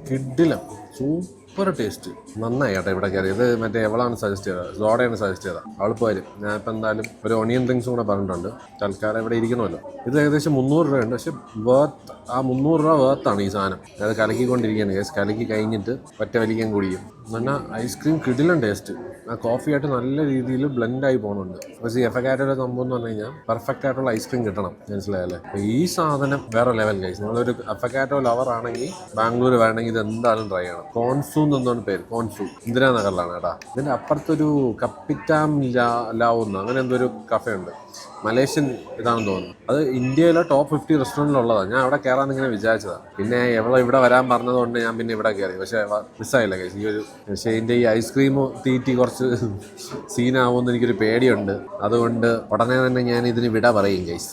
കിടിലം, സൂപ്പർ ടേസ്റ്റ്. നന്നായി കേട്ടോ ഇവിടെ കയറി. ഇത് മറ്റേ എവളാണ് സജസ്റ്റ് ചെയ്തത്, സോഡയാണ് സജസ്റ്റ് ചെയ്തത്. അവൾ പോരും. ഞാൻ ഇപ്പം എന്തായാലും ഒരു ഒണിയൻ ഡ്രിങ്ക്സും കൂടെ പറഞ്ഞിട്ടുണ്ട്. തൽക്കാലം ഇവിടെ ഇരിക്കണമല്ലോ. ഇത് ഏകദേശം 300 രൂപയുണ്ട്. പക്ഷെ വേർത്ത്, ആ 300 രൂപ വേർത്താണ് ഈ സാധനം. അത് കലക്കിക്കൊണ്ടിരിക്കുകയാണ് കേസ്. കലക്കി കഴിഞ്ഞിട്ട് ഒറ്റ വലിക്കാൻ കുടിക്കും. എന്നാൽ ഐസ്ക്രീം കിടിലൻ ടേസ്റ്റ്. ആ കോഫിയായിട്ട് നല്ല രീതിയിൽ ബ്ലെൻഡായി പോകുന്നുണ്ട്. പക്ഷേ ഈ എഫക്കാറ്റോയുടെ സംഭവം എന്ന് പറഞ്ഞു കഴിഞ്ഞാൽ പെർഫെക്റ്റ് ആയിട്ടുള്ള ഐസ്ക്രീം കിട്ടണം. മനസ്സിലായല്ലേ? അപ്പോൾ ഈ സാധനം വേറെ ലെവൽ ഗൈസ്. നിങ്ങളൊരു എഫക്കാറ്റോ ലവർ ആണെങ്കിൽ ബാംഗ്ലൂർ വേണമെങ്കിൽ ഇത് എന്തായാലും ട്രൈ ചെയ്യണം. കോൺസൂ എന്നാണ് പേര്. കോൺസൂ ഇന്ദിരാനഗറിലാണ് കേട്ടോ. ഇതിൻ്റെ അപ്പുറത്തൊരു കപ്പിറ്റാം ലാവുന്ന അങ്ങനെ എന്തോ ഒരു കഫേ ഉണ്ട്. മലേഷ്യൻ ഇതാണെന്ന് തോന്നുന്നു. അത് ഇന്ത്യയിലെ ടോപ്പ് 50 റെസ്റ്റോറൻറ്റിലുള്ളതാണ്. ഞാൻ അവിടെ കയറാമെന്ന് ഇങ്ങനെ വിചാരിച്ചതാണ്. പിന്നെ ഇവിടെ വരാൻ പറഞ്ഞതുകൊണ്ട് ഞാൻ പിന്നെ ഇവിടെ കയറി. പക്ഷേ മിസ്സായില്ല ഗൈസ്. ഈ ഒരു പക്ഷേ ഇതിൻ്റെ ഈ ഐസ്ക്രീം തീറ്റി കുറച്ച് സീനാവുമെന്ന് എനിക്കൊരു പേടിയുണ്ട്. അതുകൊണ്ട് ഉടനെ തന്നെ ഞാൻ ഇതിന് വിട പറയും ഗൈസ്.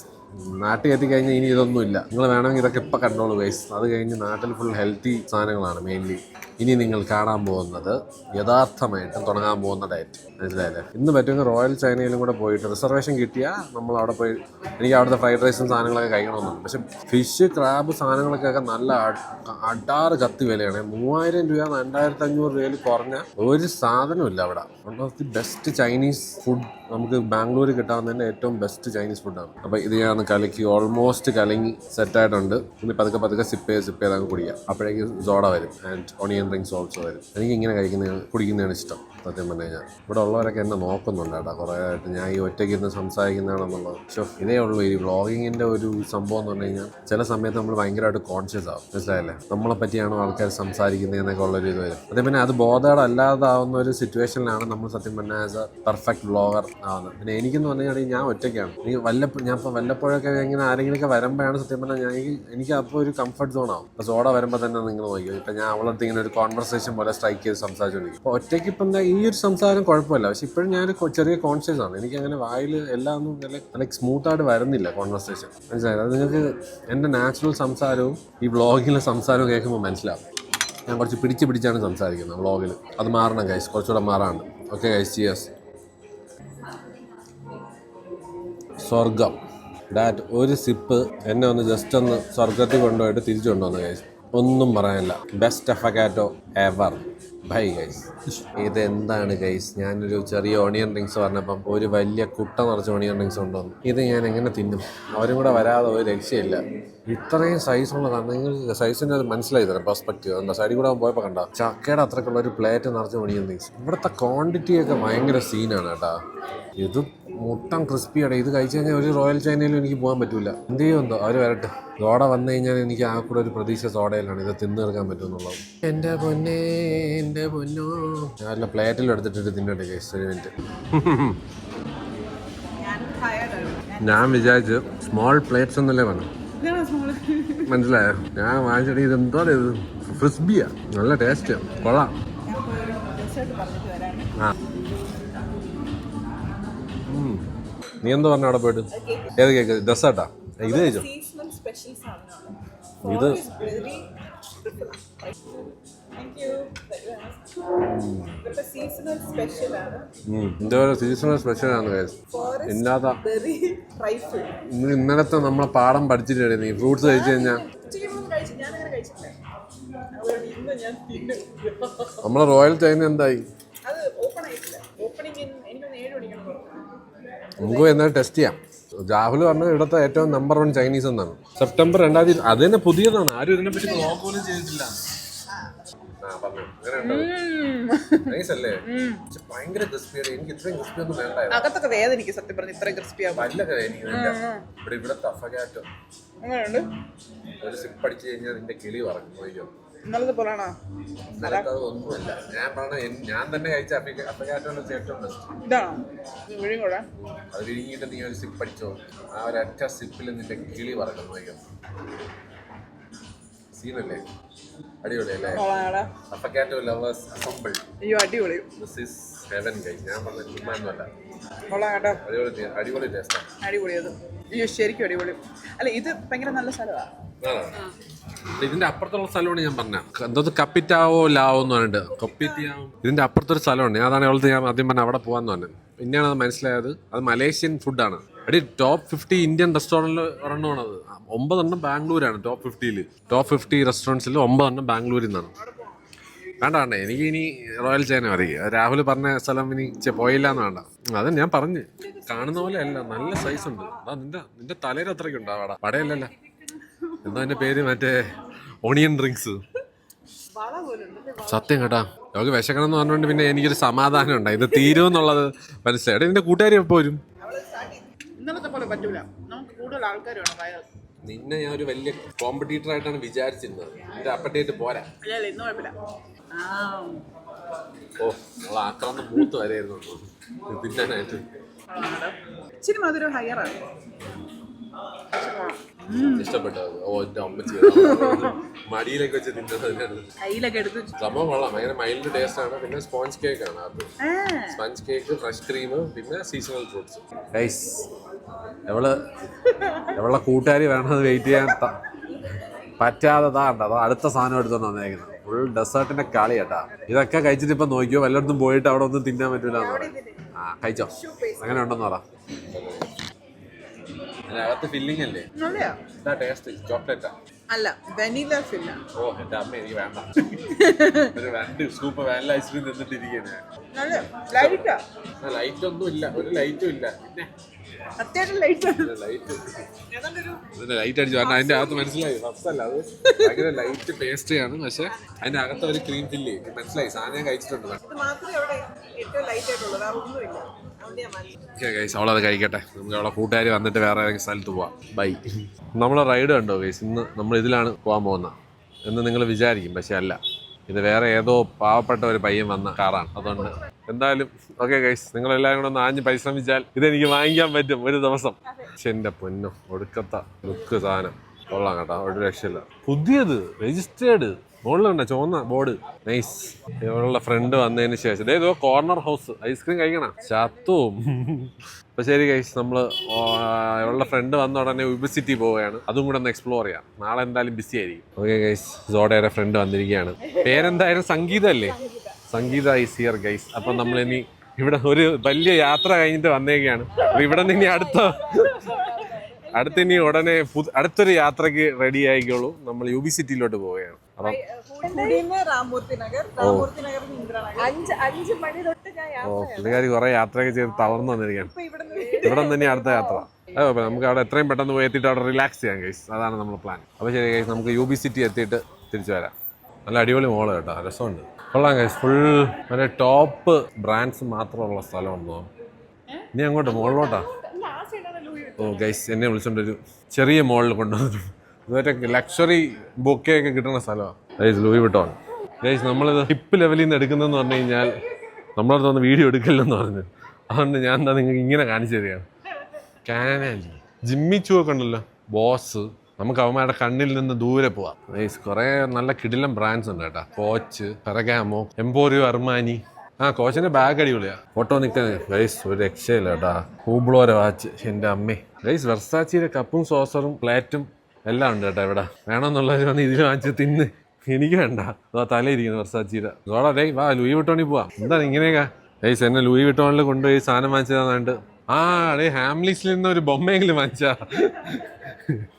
നാട്ടിൽ എത്തിക്കഴിഞ്ഞാൽ ഇനി ഇതൊന്നുമില്ല. നിങ്ങൾ വേണമെങ്കിൽ ഇതൊക്കെ ഇപ്പം കണ്ടോളൂ ഗൈസ്. അത് കഴിഞ്ഞ് നാട്ടിൽ ഫുൾ ഹെൽത്തി സാധനങ്ങളാണ് മെയിൻലി. ഇനി നിങ്ങൾ കാണാൻ പോകുന്നത് യഥാർത്ഥമായിട്ടും തുടങ്ങാൻ പോകുന്ന ഡയറ്റ്. മനസ്സിലായല്ലേ? ഇന്ന് പറ്റുമെങ്കിൽ റോയൽ ചൈനയിലും കൂടെ പോയിട്ട് റിസർവേഷൻ കിട്ടിയാൽ നമ്മൾ അവിടെ പോയി എനിക്ക് അവിടുത്തെ ഫ്രൈഡ് റൈസും സാധനങ്ങളൊക്കെ കഴിക്കണമെന്നുണ്ട്. പക്ഷെ ഫിഷ്, ക്രാബ് സാധനങ്ങൾക്കൊക്കെ നല്ല അടാറ് കത്തി വിലയാണ്. 3000 രൂപ 2500 രൂപയിൽ കുറഞ്ഞ ഒരു സാധനമില്ല അവിടെ. One of the best Chinese food നമുക്ക് ബാംഗ്ലൂർ കിട്ടാവുന്നതിൻ്റെ ഏറ്റവും ബെസ്റ്റ് ചൈനീസ് ഫുഡാണ്. അപ്പോൾ ഇത് ഞാൻ കലക്കി ഓൾമോസ്റ്റ് കലങ്ങി സെറ്റായിട്ടുണ്ട്. ഇനി പതുക്കെ സിപ്പ് ചെയ്ത് അങ്ങ് കുടിക്കാം. അപ്പോഴേക്ക് സോഡ വരും ആൻഡ് ഒണിയൻ ഡ്രിങ്ക്സ് ഓൾസോ വരും. എനിക്ക് ഇങ്ങനെ കുടിക്കുന്നതാണ് ഇഷ്ടം സത്യം പറഞ്ഞു കഴിഞ്ഞാൽ. ഇവിടെ ഉള്ളവരൊക്കെ എന്നെ നോക്കുന്നുണ്ട് കേട്ടോ കുറേ ആയിട്ട്. ഞാൻ ഈ ഒറ്റയ്ക്ക് ഇരുന്ന് സംസാരിക്കുന്നതാണെന്നുള്ളത്. പക്ഷേ ഇതേ ഉള്ളൂ ഈ വ്ളോഗിങ്ങിൻ്റെ ഒരു സംഭവം എന്ന് പറഞ്ഞു കഴിഞ്ഞാൽ ചില സമയത്ത് നമ്മൾ ഭയങ്കരമായിട്ട് കോൺഷ്യസ് ആവും. മനസ്സിലായല്ലേ? നമ്മളെ പറ്റിയാണോ ആൾക്കാർ സംസാരിക്കുന്നതെന്നൊക്കെ ഉള്ളൊരു ഇത് വരും. അതേ പിന്നെ അത് ബോധേഡ് അല്ലാതാവുന്ന ഒരു സിറ്റുവേഷനിലാണ് നമ്മൾ സത്യം പറഞ്ഞാൽ ആസ് എ പെർഫെക്റ്റ് വ്ളോഗർ ആവുന്നത്. പിന്നെ എനിക്കെന്ന് പറഞ്ഞു കഴിഞ്ഞാൽ ഞാൻ ഒറ്റയ്ക്കാണ്. ഞാൻ ഇപ്പോൾ വല്ലപ്പോഴൊക്കെ ഇങ്ങനെ ആരെങ്കിലുമൊക്കെ വരുമ്പോഴാണ് സത്യം പറഞ്ഞാൽ എനിക്ക് അപ്പോൾ ഒരു കംഫർട്ട് സോൺ ആവും. അപ്പോൾ സോഡ വരുമ്പോൾ തന്നെ നിങ്ങൾ നോക്കിയോ. ഇപ്പം ഞാൻ അവളടുത്ത് ഇങ്ങനെ ഒരു കോൺവെർസേഷൻ പോലെ സ്ട്രൈക്ക് ചെയ്ത് സംസാരിച്ചുകൊണ്ടിരിക്കും. അപ്പോൾ ഒറ്റയ്ക്ക് ഇപ്പം എന്താ ഈ ഒരു സംസാരം കുഴപ്പമില്ല. പക്ഷെ ഇപ്പോഴും ഞാൻ ചെറിയ കോൺഷ്യസ് ആണ്. എനിക്ക് അങ്ങനെ വായിൽ എല്ലാം ഒന്നും നല്ല സ്മൂത്തായിട്ട് വരുന്നില്ല കോൺവെർസേഷൻ. മനസ്സിലായത്? അത് നിങ്ങൾക്ക് എൻ്റെ നാച്ചുറൽ സംസാരവും ഈ വ്ളോഗിലെ സംസാരവും കേൾക്കുമ്പോൾ മനസ്സിലാവും. ഞാൻ കുറച്ച് പിടിച്ചാണ് സംസാരിക്കുന്നത് വ്ളോഗിൽ. അത് മാറണം ഗൈസ്, കുറച്ചുകൂടെ മാറാണ്. Okay guys, cheers. സ്വർഗം ഡാറ്റ് ഒരു സിപ്പ് എന്നെ ഒന്ന് ജസ്റ്റ് ഒന്ന് സ്വർഗത്തിൽ കൊണ്ടുപോയിട്ട് തിരിച്ചു കൊണ്ടുവന്നു ഗൈസ്. ഒന്നും പറയാനില്ല. Best affogato ever. Bye guys. ഇതെന്താണ് ഗൈസ്? ഞാനൊരു ചെറിയ ഓണിയൻ റിങ്സ് പറഞ്ഞപ്പം ഒരു വലിയ കുട്ട നിറച്ച് ഓണിയൻ റിങ്സ് കൊണ്ടുവന്നു. ഇത് ഞാൻ എങ്ങനെ തിന്നും? അവരും കൂടെ വരാതെ ഒരു രക്ഷയില്ല. ഇത്രയും സൈസുള്ളതാണ്. നിങ്ങൾക്ക് സൈസിൻ്റെ അത് മനസ്സിലായി തരാം പെർസ്പെക്റ്റീവ്. എന്താ സൈഡിൽ കൂടെ പോയപ്പോൾ കണ്ട ചക്കയുടെ അത്രക്കുള്ള ഒരു പ്ലേറ്റ് നിറച്ച് ഓണിയൻ റിങ്സ്. ഇവിടുത്തെ ക്വാണ്ടിറ്റിയൊക്കെ ഭയങ്കര സീനാണ് കേട്ടോ. ഇത് മുട്ടം ക്രിസ്പിയാണ്. ഇത് കഴിച്ചു കഴിഞ്ഞാൽ ഒരു റോയൽ ചൈനയിലും എനിക്ക് പോകാൻ പറ്റൂല. എന്ത് ചെയ്യുമെന്തോ അവർ വരട്ടെ. സോഡ വന്നു കഴിഞ്ഞാൽ എനിക്ക് ആ കൂടെ ഒരു പ്രതീക്ഷ സോഡയിലാണ് ഇത് തിന്നു തീർക്കാൻ പറ്റുമെന്നുള്ളത്. എൻ്റെ പൊന്നേ, എൻ്റെ പൊന്നോ. നല്ല പ്ലേറ്റിൽ എടുത്തിട്ട് തിന്നട്ടെ കേസ്. ഒരു മിനിറ്റ്. ഞാൻ വിചാരിച്ചു സ്മോൾ പ്ലേറ്റ്സ് എന്നല്ലേ പറഞ്ഞു. മനസ്സിലായോ? ഞാൻ വാങ്ങിച്ചിട്ട് ഇത് എന്തോ ഇത് ഫ്രിസ്ബിയാ. നല്ല ടേസ്റ്റ്, കൊള്ളാം. ആ നീ എന്താ പറഞ്ഞ അവിടെ പോയിട്ട്? ഏത് കേക്ക്? ഡെസേർട്ടാ? ഇത് കഴിച്ചോ? ഇത് എന്തോ സീസണൽ സ്പെഷ്യലാണ് ഗൈസ്. ഇല്ലാത്ത ഇന്നലത്തെ നമ്മളെ പാഠം പഠിച്ചിട്ട് നീ ഫ്രൂട്ട്സ് കഴിച്ചു കഴിഞ്ഞാൽ നമ്മളെ റോയൽ ചൈന എന്തായി? നമുക്ക് എന്നാലും ടെസ്റ്റ് ചെയ്യാം. രാഹുൽ പറഞ്ഞത് ഇവിടുത്തെ ഏറ്റവും നമ്പർ 1 ചൈനീസ് എന്നാണ്. സെപ്റ്റംബർ 2000. അത് തന്നെ പുതിയതാണ്. ആരും ഇതിനെ പറ്റി ബ്ലോഗ് പോലും ചെയ്തിട്ടില്ല. ഭയങ്കര ക്രിസ്പിയാണ്. എനിക്ക് ഇത്രയും ക്രിസ്പി ഒന്നും വേണ്ടായിരുന്നു. അകത്തൊക്കെ വേദനിക്ക് സത്യം പറഞ്ഞ ഇത്രയും ക്രിസ്പി ആവും. ഇവിടുത്തെ അഫഗാറ്റോ ഒരു സിപ്പ് അടിച്ചു കഴിഞ്ഞാൽ നിന്റെ കിളി പറഞ്ഞു. ഇന്നലത്തെ പോലാണോ? ഒന്നുമല്ല. ഞാൻ പറഞ്ഞ ഞാൻ തന്നെ കഴിച്ച അഫഗാറ്റോന്റെ ഏറ്റവും ബെസ്റ്റ് ഇതാണോ? വിഴുങ്ങൂടാ. അത് വിഴുങ്ങിയിട്ട് നീ ഒരു സിപ്പ് അടിച്ചോ. ആ ഒരൊറ്റ സിപ്പിൽ നിന്റെ കിളി പറഞ്ഞു. സീനല്ലേ? അടിപൊളിയല്ലേ? അഫഗാറ്റോ ലവേഴ്സ് അസംബിൾ. അയ്യോ അടിപൊളി. This is heaven guys. ഞാൻ പറഞ്ഞ ചുമ്മാന്നല്ല. അടിപൊളി ടേസ്റ്റാണ്. അടിപൊളി. അത് അയ്യോ ശരിക്കും അടിപൊളി. അല്ല ഇത് ഭയങ്കര നല്ല സ്ഥലമാണ്. ഇതിന്റെ അപ്പുറത്തുള്ള സ്ഥലമാണ് ഞാൻ പറഞ്ഞ എന്തോ കപ്പിറ്റാവോ ലാവോ എന്ന് പറഞ്ഞിട്ട്. കപ്പിറ്റാവോ ഇതിന്റെ അപ്പുറത്തൊരു സ്ഥലമുണ്ട്. ഞാൻ അതാണ് അവളത്ത് ഞാൻ ആദ്യം പറഞ്ഞ അവിടെ പോകാന്ന് പറഞ്ഞു. പിന്നെയാണ് അത് മനസ്സിലായത് അത് മലേഷ്യൻ ഫുഡാണ്. അടി ടോപ്പ് 50 ഇന്ത്യൻ റെസ്റ്റോറൻറ്റിൽ ഒരെണ്ണമാണത്. 9 എണ്ണം ബാംഗ്ലൂരാണ് ടോപ്പ് 50. ടോപ്പ് 50 റെസ്റ്റോറൻറ്റ്സിൽ 9 എണ്ണം ബാംഗ്ലൂരിൽ നിന്നാണ്. വേണ്ട എനിക്ക് ഇനി റോയൽ ചൈന അറിയാം. രാഹുൽ പറഞ്ഞ സ്ഥലം ഇനി പോയില്ല എന്ന് വേണ്ട. അത് ഞാൻ പറഞ്ഞ് കാണുന്ന പോലെ അല്ല. നല്ല സൈസ് ഉണ്ട്. അതാ നിന്റെ തലയിൽ അത്രയ്ക്കുണ്ടോ അവിടെ? വടയല്ലല്ലോ. എന്താ എൻ്റെ പേര്? മറ്റേ ഓണിയൻ റിങ്സ്. സത്യം കേട്ടാ. നമുക്ക് വിശക്കണം എന്ന് പറഞ്ഞുകൊണ്ട് പിന്നെ എനിക്കൊരു സമാധാനം ഉണ്ടായി. ഇത് തീരുമെന്നുള്ളത് മനസ്സിലായി. ഇതിന്റെ കൂട്ടുകാരി എപ്പോ വരും? ഇന്നലത്തെ പോലെ പറ്റൂല. നമുക്ക് കൂടുതൽ ആൾക്കാർ വേണം. നിന്നെ ഞാൻ ഒരു വലിയ കോമ്പറ്റീറ്റർ ആയിട്ടാണ് വിചാരിച്ചിരുന്നത്. എന്റെ അപ്പറ്റേറ്റ് പോരാ. ഇന്ന് കുഴപ്പമില്ല. ഓ നമ്മൾ ആക്രാന്തം മൂത്ത് വരെയായിരുന്നു തിന്നാനായിട്ട്. ഇച്ചിരി മധുരം ഹയറാണ്. ഇഷ്ടപ്പെട്ടു. ഓ എന്റെ അമ്മച്ചി മടിയിലേക്ക് വെച്ച് തിന്നതാണ്. കയ്യിലൊക്കെ എടുത്ത് സംഭവം കൊള്ളാം. ഭയങ്കര മൈൽഡ് ടേസ്റ്റ് ആണ്. പിന്നെ സ്പോഞ്ച് കേക്ക് ആണ്. അത് സ്പഞ്ച് കേക്ക്, ഫ്രഷ് ക്രീം, പിന്നെ സീസണൽ ഫ്രൂട്ട്സ്. ഗൈസ് എവളെ കൂട്ടുകാരി വേണത് വെയിറ്റ് ചെയ്യാൻ പറ്റാതെ അതോ അടുത്ത സാധനം എടുത്തോണ്ട് വന്നേക്കുന്നത്. ഫുൾ ഡെസേർട്ടിന്റെ കളി കേട്ടാ. ഇതൊക്കെ കഴിച്ചിട്ട് ഇപ്പൊ നോക്കിയോ വല്ലയിടത്തും പോയിട്ട് അവിടെ ഒന്നും തിന്നാൻ പറ്റൂല. കഴിച്ചോ? അങ്ങനെ ഉണ്ടെന്ന് പറ. അതിനകത്ത് ഫില്ലിംഗ് അല്ലേ? എന്താ ടേസ്റ്റ്? ചോക്ലേറ്റാ? അല്ല വെനില ഫില്ല. ഓ എന്റെ അമ്മ എനിക്ക് വേണ്ട. ഒരു 2 സ്കൂപ്പ് വാനില ഐസ്ക്രീം തിന്നിട്ടിരിക്കുന്നേ. ലൈറ്റ് ഒന്നും ഇല്ല. ഒരു ലൈറ്റും ഇല്ല. പിന്നെ അത്യാവശ്യം ലൈറ്റ് അടിച്ചു. കാരണം അതിന്റെ അകത്ത് മനസ്സിലായി ഫസ്റ്റല്ല അത് ഭയങ്കര ലൈറ്റ് പേസ്ട്രിയാണ്. പക്ഷെ അതിന്റെ അകത്ത് ഒരു ക്രീം ഫില്ല് മനസ്സിലായി. സാധനം കഴിച്ചിട്ടുണ്ട്. അവളത് കഴിക്കട്ടെ. നമുക്ക് അവളെ കൂട്ടുകാർ വന്നിട്ട് വേറെ ഏതെങ്കിലും സ്ഥലത്ത് പോവാം. ബൈ. നമ്മളെ റൈഡ് കണ്ടോ ഗൈസ്? ഇന്ന് നമ്മൾ ഇതിലാണ് പോകാൻ പോകുന്നത് എന്ന് നിങ്ങൾ വിചാരിക്കും. പക്ഷെ അല്ല, ഇത് വേറെ ഏതോ പാവപ്പെട്ട ഒരു പയ്യൻ വന്ന കാറാണ്. അതുകൊണ്ട് എന്തായാലും ഓക്കെ ഗൈസ്, നിങ്ങളെല്ലാവരും കൂടെ ഒന്ന് ആഞ്ഞ് പരിശ്രമിച്ചാൽ ഇതെനിക്ക് വാങ്ങിക്കാൻ പറ്റും ഒരു ദിവസം. പക്ഷെ എൻ്റെ പൊന്നോ ഒടുക്കത്ത ലുക്ക് സാധനം കൊള്ളാം കേട്ടോ. ഒരു രക്ഷയില്ല. പുതിയത് രജിസ്റ്റേർഡ് മുകളിലുണ്ട് ചുവന്ന ബോർഡ്. നൈസ്. ഇവളുടെ ഫ്രണ്ട് വന്നതിന് ശേഷം ഇതേതോ കോർണർ ഹൗസ് ഐസ്ക്രീം കഴിക്കണം ചത്തും. അപ്പൊ ശരി ഗൈസ്, നമ്മള് ഇവളുടെ ഫ്രണ്ട് വന്ന ഉടനെ ഉബിസിറ്റി പോവുകയാണ്. അതും കൂടെ ഒന്ന് എക്സ്പ്ലോർ ചെയ്യാം. നാളെ എന്തായാലും ബിസി ആയിരിക്കും. ഓക്കെ ഗൈസ്, സോഡയുടെ ഫ്രണ്ട് വന്നിരിക്കുകയാണ്. പേരെന്തായാലും സംഗീത അല്ലേ? സംഗീത ഈസ് ഹിയർ ഗൈസ്. അപ്പൊ നമ്മളിനി ഇവിടെ ഒരു വലിയ യാത്ര കഴിഞ്ഞിട്ട് വന്നേക്കാണ്. ഇവിടെ നിന്ന് ഇനി അടുത്തിനി ഉടനെ അടുത്തൊരു യാത്രക്ക് റെഡി ആയിക്കോളൂ. നമ്മൾ യു ബി സിറ്റിയിലോട്ട് പോവുകയാണ്. രാമൂർത്തി നഗർ, രാമൂർത്തി നഗർ, ഇന്ദ്രാനഗർ. 5 മണി തൊട്ട് ഞാൻ ഓ പുള്ളിക്കാരി കുറെ യാത്രയൊക്കെ ചെയ്ത് തളർന്നു വന്നിരിക്കുകയാണ്. ഇവിടെ നിന്ന് തന്നെ അടുത്ത യാത്ര. നമുക്ക് അവിടെ എത്രയും പെട്ടെന്ന് പോയി എത്തിയിട്ട് അവിടെ റിലാക്സ് ചെയ്യാം ഗൈസ്. അതാണ് നമ്മുടെ പ്ലാൻ. അപ്പോൾ ശരി ഗൈസ്, നമുക്ക് UBCT എത്തിയിട്ട് തിരിച്ചു വരാം. നല്ല അടിപൊളി മോള് കേട്ടോ, രസമുണ്ട്. കൊള്ളാം ഗൈസ്. ഫുൾ മറ്റേ ടോപ്പ് ബ്രാൻഡ്സ് മാത്രമുള്ള സ്ഥലമുണ്ടോ? ഇനി അങ്ങോട്ട് മുകളിലോട്ടാ. ഓ ഗൈസ്, എന്നെ വിളിച്ചോണ്ടൊരു ചെറിയ മോളിൽ കൊണ്ടുവന്നു. ഇതുവരെ ലക്ഷറി ബൊക്കെയൊക്കെ കിട്ടുന്ന സ്ഥലമാണ് ഗൈസ്, ലൂയി വിട്ടോൺ. ഗൈസ്, നമ്മളിത് ഹിപ്പ് ലെവലിൽ നിന്ന് എടുക്കുന്നതെന്ന് പറഞ്ഞു കഴിഞ്ഞാൽ നമ്മളടുത്ത് വന്ന് വീഡിയോ എടുക്കില്ലെന്ന് പറഞ്ഞു. അതുകൊണ്ട് ഞാൻ എന്താ നിങ്ങൾക്ക് ഇങ്ങനെ കാണിച്ചു തരികയാണ്. കാനാലി ജിമ്മി ചൂ ഒക്കെ ഉണ്ടല്ലോ, ബോസ്. നമുക്ക് അവന്മാരുടെ കണ്ണിൽ നിന്ന് ദൂരെ പോവാം ഗൈസ്. കുറേ നല്ല കിടിലം ബ്രാൻഡ്സ് ഉണ്ട് കേട്ടോ. Coach, Ferragamo, Emporio, Armani. കോച്ചിന്റെ ബാഗ് അടിപൊളിയാ. ഫോട്ടോ നിൽക്കാൻ ഗൈസ് ഒരു രക്ഷയില്ല കേട്ടാ. ഹൂബ്ലോരെ വാച്ച്, എൻ്റെ അമ്മേ. ഗൈസ്, വെർസാച്ചിയുടെ കപ്പും സോസറും പ്ലേറ്റും എല്ലാം ഉണ്ട് കേട്ടോ ഇവിടെ. വേണമെന്നുള്ളവർ വന്ന് ഇതിൽ വാങ്ങിച്ച് തിന്ന്. എനിക്ക് വേണ്ട, അതാ തലയിരിക്കുന്നു വെർസാച്ചിയുടെ. ഗോളാ ഡേ വാ, ലൂയി വിട്ടോണിൽ പോവാം. എന്താണ് ഇങ്ങനെയൊക്കെ ഗൈസ്? എന്നെ ലൂയി വിട്ടോണിൽ കൊണ്ടുപോയി സാധനം വാങ്ങിച്ചതാണ്ട്. ഡേ ഹാംലീസിൽ നിന്ന് ഒരു ബൊമ്മയെങ്കിലും വാങ്ങിച്ചാ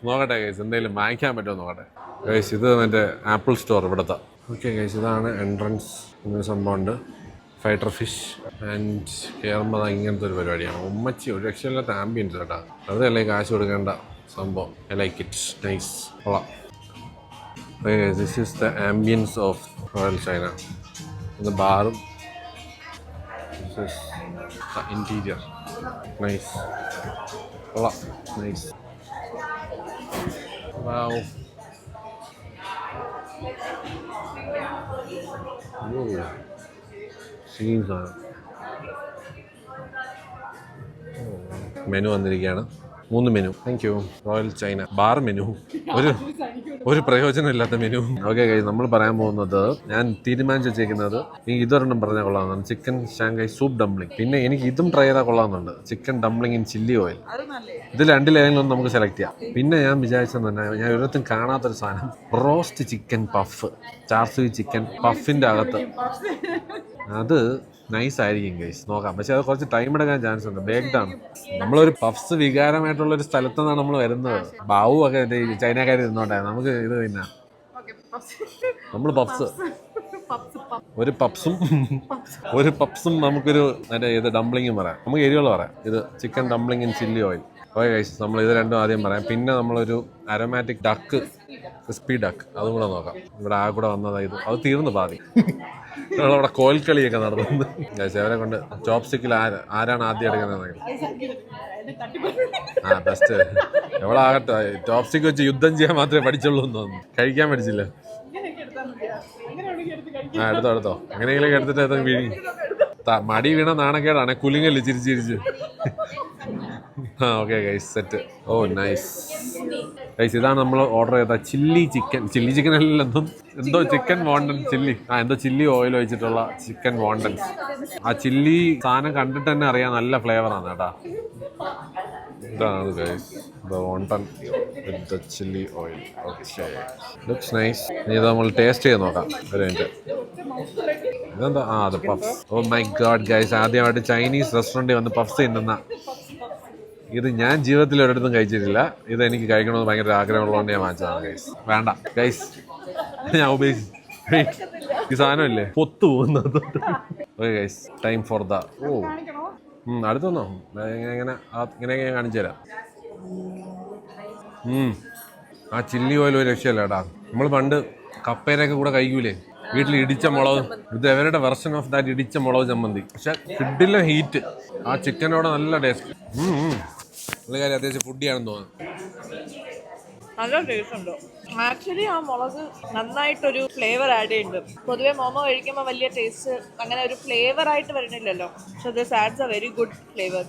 നോക്കട്ടെ ഗൈസ്, എന്തെങ്കിലും വാങ്ങിക്കാൻ പറ്റുമോ നോക്കട്ടെ ഗൈസ്. ഇത് മറ്റേ ആപ്പിൾ സ്റ്റോർ ഇവിടുത്തെ. ഓക്കെ ഗൈസ്, ഇതാണ് എൻട്രൻസ്. ഇങ്ങനെ സംഭവമുണ്ട്. ഫൈറ്റർ ഫിഷ് ആൻഡ് കയറുമ്പോൾ ഇങ്ങനത്തെ ഒരു പരിപാടിയാണ്. ഉമ്മച്ചി ഒരു രക്ഷയില്ലാത്ത ആംബിയൻസ് കേട്ടോ. വെറുതെ കാശ് കൊടുക്കേണ്ട സംഭവം. ഐ ലൈക്ക് ഇറ്റ്, നൈസ്, കൊള്ളാം. This is the ambience of Royal China. ഇത് ബാറും, this is the interior. Nice, കൊള്ളാം, നൈസ്. വാവ്. മെനു വന്നിരിക്കുകയാണ്. 3 menu. Thank you. Royal China bar menu. ഒരു പ്രയോജനമില്ലാത്ത മെനു. ഓക്കെ ഗൈസ്, നമ്മൾ പറയാൻ പോകുന്നത്, ഞാൻ തീരുമാനിച്ച് വെച്ചേക്കുന്നത് ഇതൊരെണ്ണം പറഞ്ഞാൽ കൊള്ളാമെന്നാണ്. Chicken Shanghai soup dumpling. പിന്നെ എനിക്ക് ഇതും ട്രൈ ചെയ്താൽ കൊള്ളാമെന്നുണ്ട്. Chicken dumpling in chilli oil. ഇതിൽ രണ്ടിലേതെങ്കിലും ഒന്ന് നമുക്ക് സെലക്ട് ചെയ്യാം. പിന്നെ ഞാൻ വിചാരിച്ചത് തന്നെ, ഞാൻ ഒരിടത്തും കാണാത്തൊരു സാധനം, റോസ്റ്റ് ചിക്കൻ പഫ്. ചാർസുയി ചിക്കൻ പഫിൻ്റെ അകത്ത്. അത് നൈസ് ആയിരിക്കും ഗൈസ്, നോക്കാം. പക്ഷെ അത് കുറച്ച് ടൈം എടുക്കാൻ ചാൻസ് ഉണ്ട്. ബേക്ക്ഡ് ആണ്. നമ്മളൊരു പഫ്സ് വികാരമായിട്ടുള്ള ഒരു സ്ഥലത്ത് നിന്നാണ് നമ്മൾ വരുന്നത്. ബാവു ഒക്കെ ചൈനക്കാർ ഇരുന്നോട്ടെ, നമുക്ക് ഇത് പിന്നെ നമ്മൾ പഫ്സ്, ഒരു പപ്സും നമുക്കൊരു മറ്റേ ഇത് ഡംപ്ലിങ്ങും പറയാം. നമുക്ക് എരിവുള്ള പറയാം. ഇത് chicken dumpling in chilli oil. Okay guys, നമ്മൾ ഇത് രണ്ടും ആദ്യം പറയാം. പിന്നെ നമ്മളൊരു അരോമാറ്റിക് ഡക്ക്, ക്രിസ്പി ഡക്ക്, അതും കൂടെ നോക്കാം. ഇവിടെ കൂടെ വന്നതായത് അത് തീർന്നു പാതി. നമ്മളവിടെ കോൽക്കളിയൊക്കെ നടന്നു ഗൈസ്. അവരെ കൊണ്ട് ചോപ്പ് സ്റ്റിക്കിൽ ആരാണ് ആദ്യം എടുക്കുന്നത്? ബെസ്റ്റ്. എവളാകട്ടെ, ചോപ്പ് സ്റ്റിക്ക് വെച്ച് യുദ്ധം ചെയ്യാൻ മാത്രമേ പഠിച്ചുള്ളൂ എന്ന് തോന്നുന്നു. കഴിക്കാൻ പഠിച്ചില്ല. എടുത്തോ. എങ്ങനെയെങ്കിലും എടുത്തിട്ട് വീഴി. മടി വീണ നാണക്കേടാണ്. കുലുങ്ങല് ചിരിച്ചിരിച്ച്. Okay guys, set. Oh nice guys, ഇതാണ് നമ്മൾ ഓർഡർ ചെയ്ത ചില്ലി ചിക്കൻ. ചില്ലി ചിക്കൻ അല്ല, എന്തോ ചിക്കൻ വോണ്ടൻ ചില്ലി. എന്തോ ചില്ലി ഓയിൽ ഒഴിച്ചിട്ടുള്ള ചിക്കൻ വോണ്ടൻസ്. ആ ചില്ലി സാധനം കണ്ടിട്ട് തന്നെ അറിയാം, നല്ല ഫ്ലേവറാണ് കേട്ടാ. ഇതാണ് guys wonton with the chilli oil. Okay, looks nice. ഇനി ഇത് നമ്മൾ ടേസ്റ്റ് ചെയ്ത് നോക്കാം. ഒരു മിനിറ്റ്. ഇതെന്താ? അത് puffs. Oh my god guys, ആദ്യമായിട്ട് ചൈനീസ് റെസ്റ്റോറൻറ്റിൽ വന്ന് പഫ്സ് തിന്നുന്ന. ഇത് ഞാൻ ജീവിതത്തിൽ ഒരിടത്തും കഴിച്ചിട്ടില്ല. ഇത് എനിക്ക് കഴിക്കണമെന്ന് ഭയങ്കര ആഗ്രഹമുള്ളതുകൊണ്ട് ഞാൻ വാങ്ങിച്ചതാണ് ഗൈസ്. വേണ്ട ഗൈസ്, ഞാൻ ഉപയോഗിച്ചു. ഈ സാധനമില്ലേ പൊത്തു പോകുന്നത്. Okay guys, time for the അടുത്തൊന്നോ ഇങ്ങനെ കാണിച്ചു തരാം. ആ ചില്ലി ഓയിൽ ഒരു രക്ഷയല്ല കേട്ടാ. നമ്മൾ പണ്ട് കപ്പേരൊക്കെ കൂടെ കഴിക്കൂലേ വീട്ടിൽ, ഇടിച്ച മുളക്. ഇത് അവരുടെ വെർഷൻ ഓഫ് ദാറ്റ് ഇടിച്ച മുളക് ചമ്മന്തി. പക്ഷെ കിഡിലെ ഹീറ്റ്. ആ ചിക്കനോടെ നല്ല ടേസ്റ്റ്. പുള്ളിക്കാരി അത്യാവശ്യം ഫുഡിയാണെന്ന് തോന്നുന്നു. നല്ല ടേസ്റ്റ് ഉണ്ട് ആക്ച്വലി. ആ മുളക് നന്നായിട്ടൊരു ഫ്ലേവർ ആഡ് ചെയ്യുന്നുണ്ട്. പൊതുവെ മോമോ കഴിക്കുമ്പോൾ വലിയ ടേസ്റ്റ് അങ്ങനെ ഒരു ഫ്ലേവർ ആയിട്ട് വരുന്നില്ലല്ലോ. പക്ഷെ this ads A very good flavour.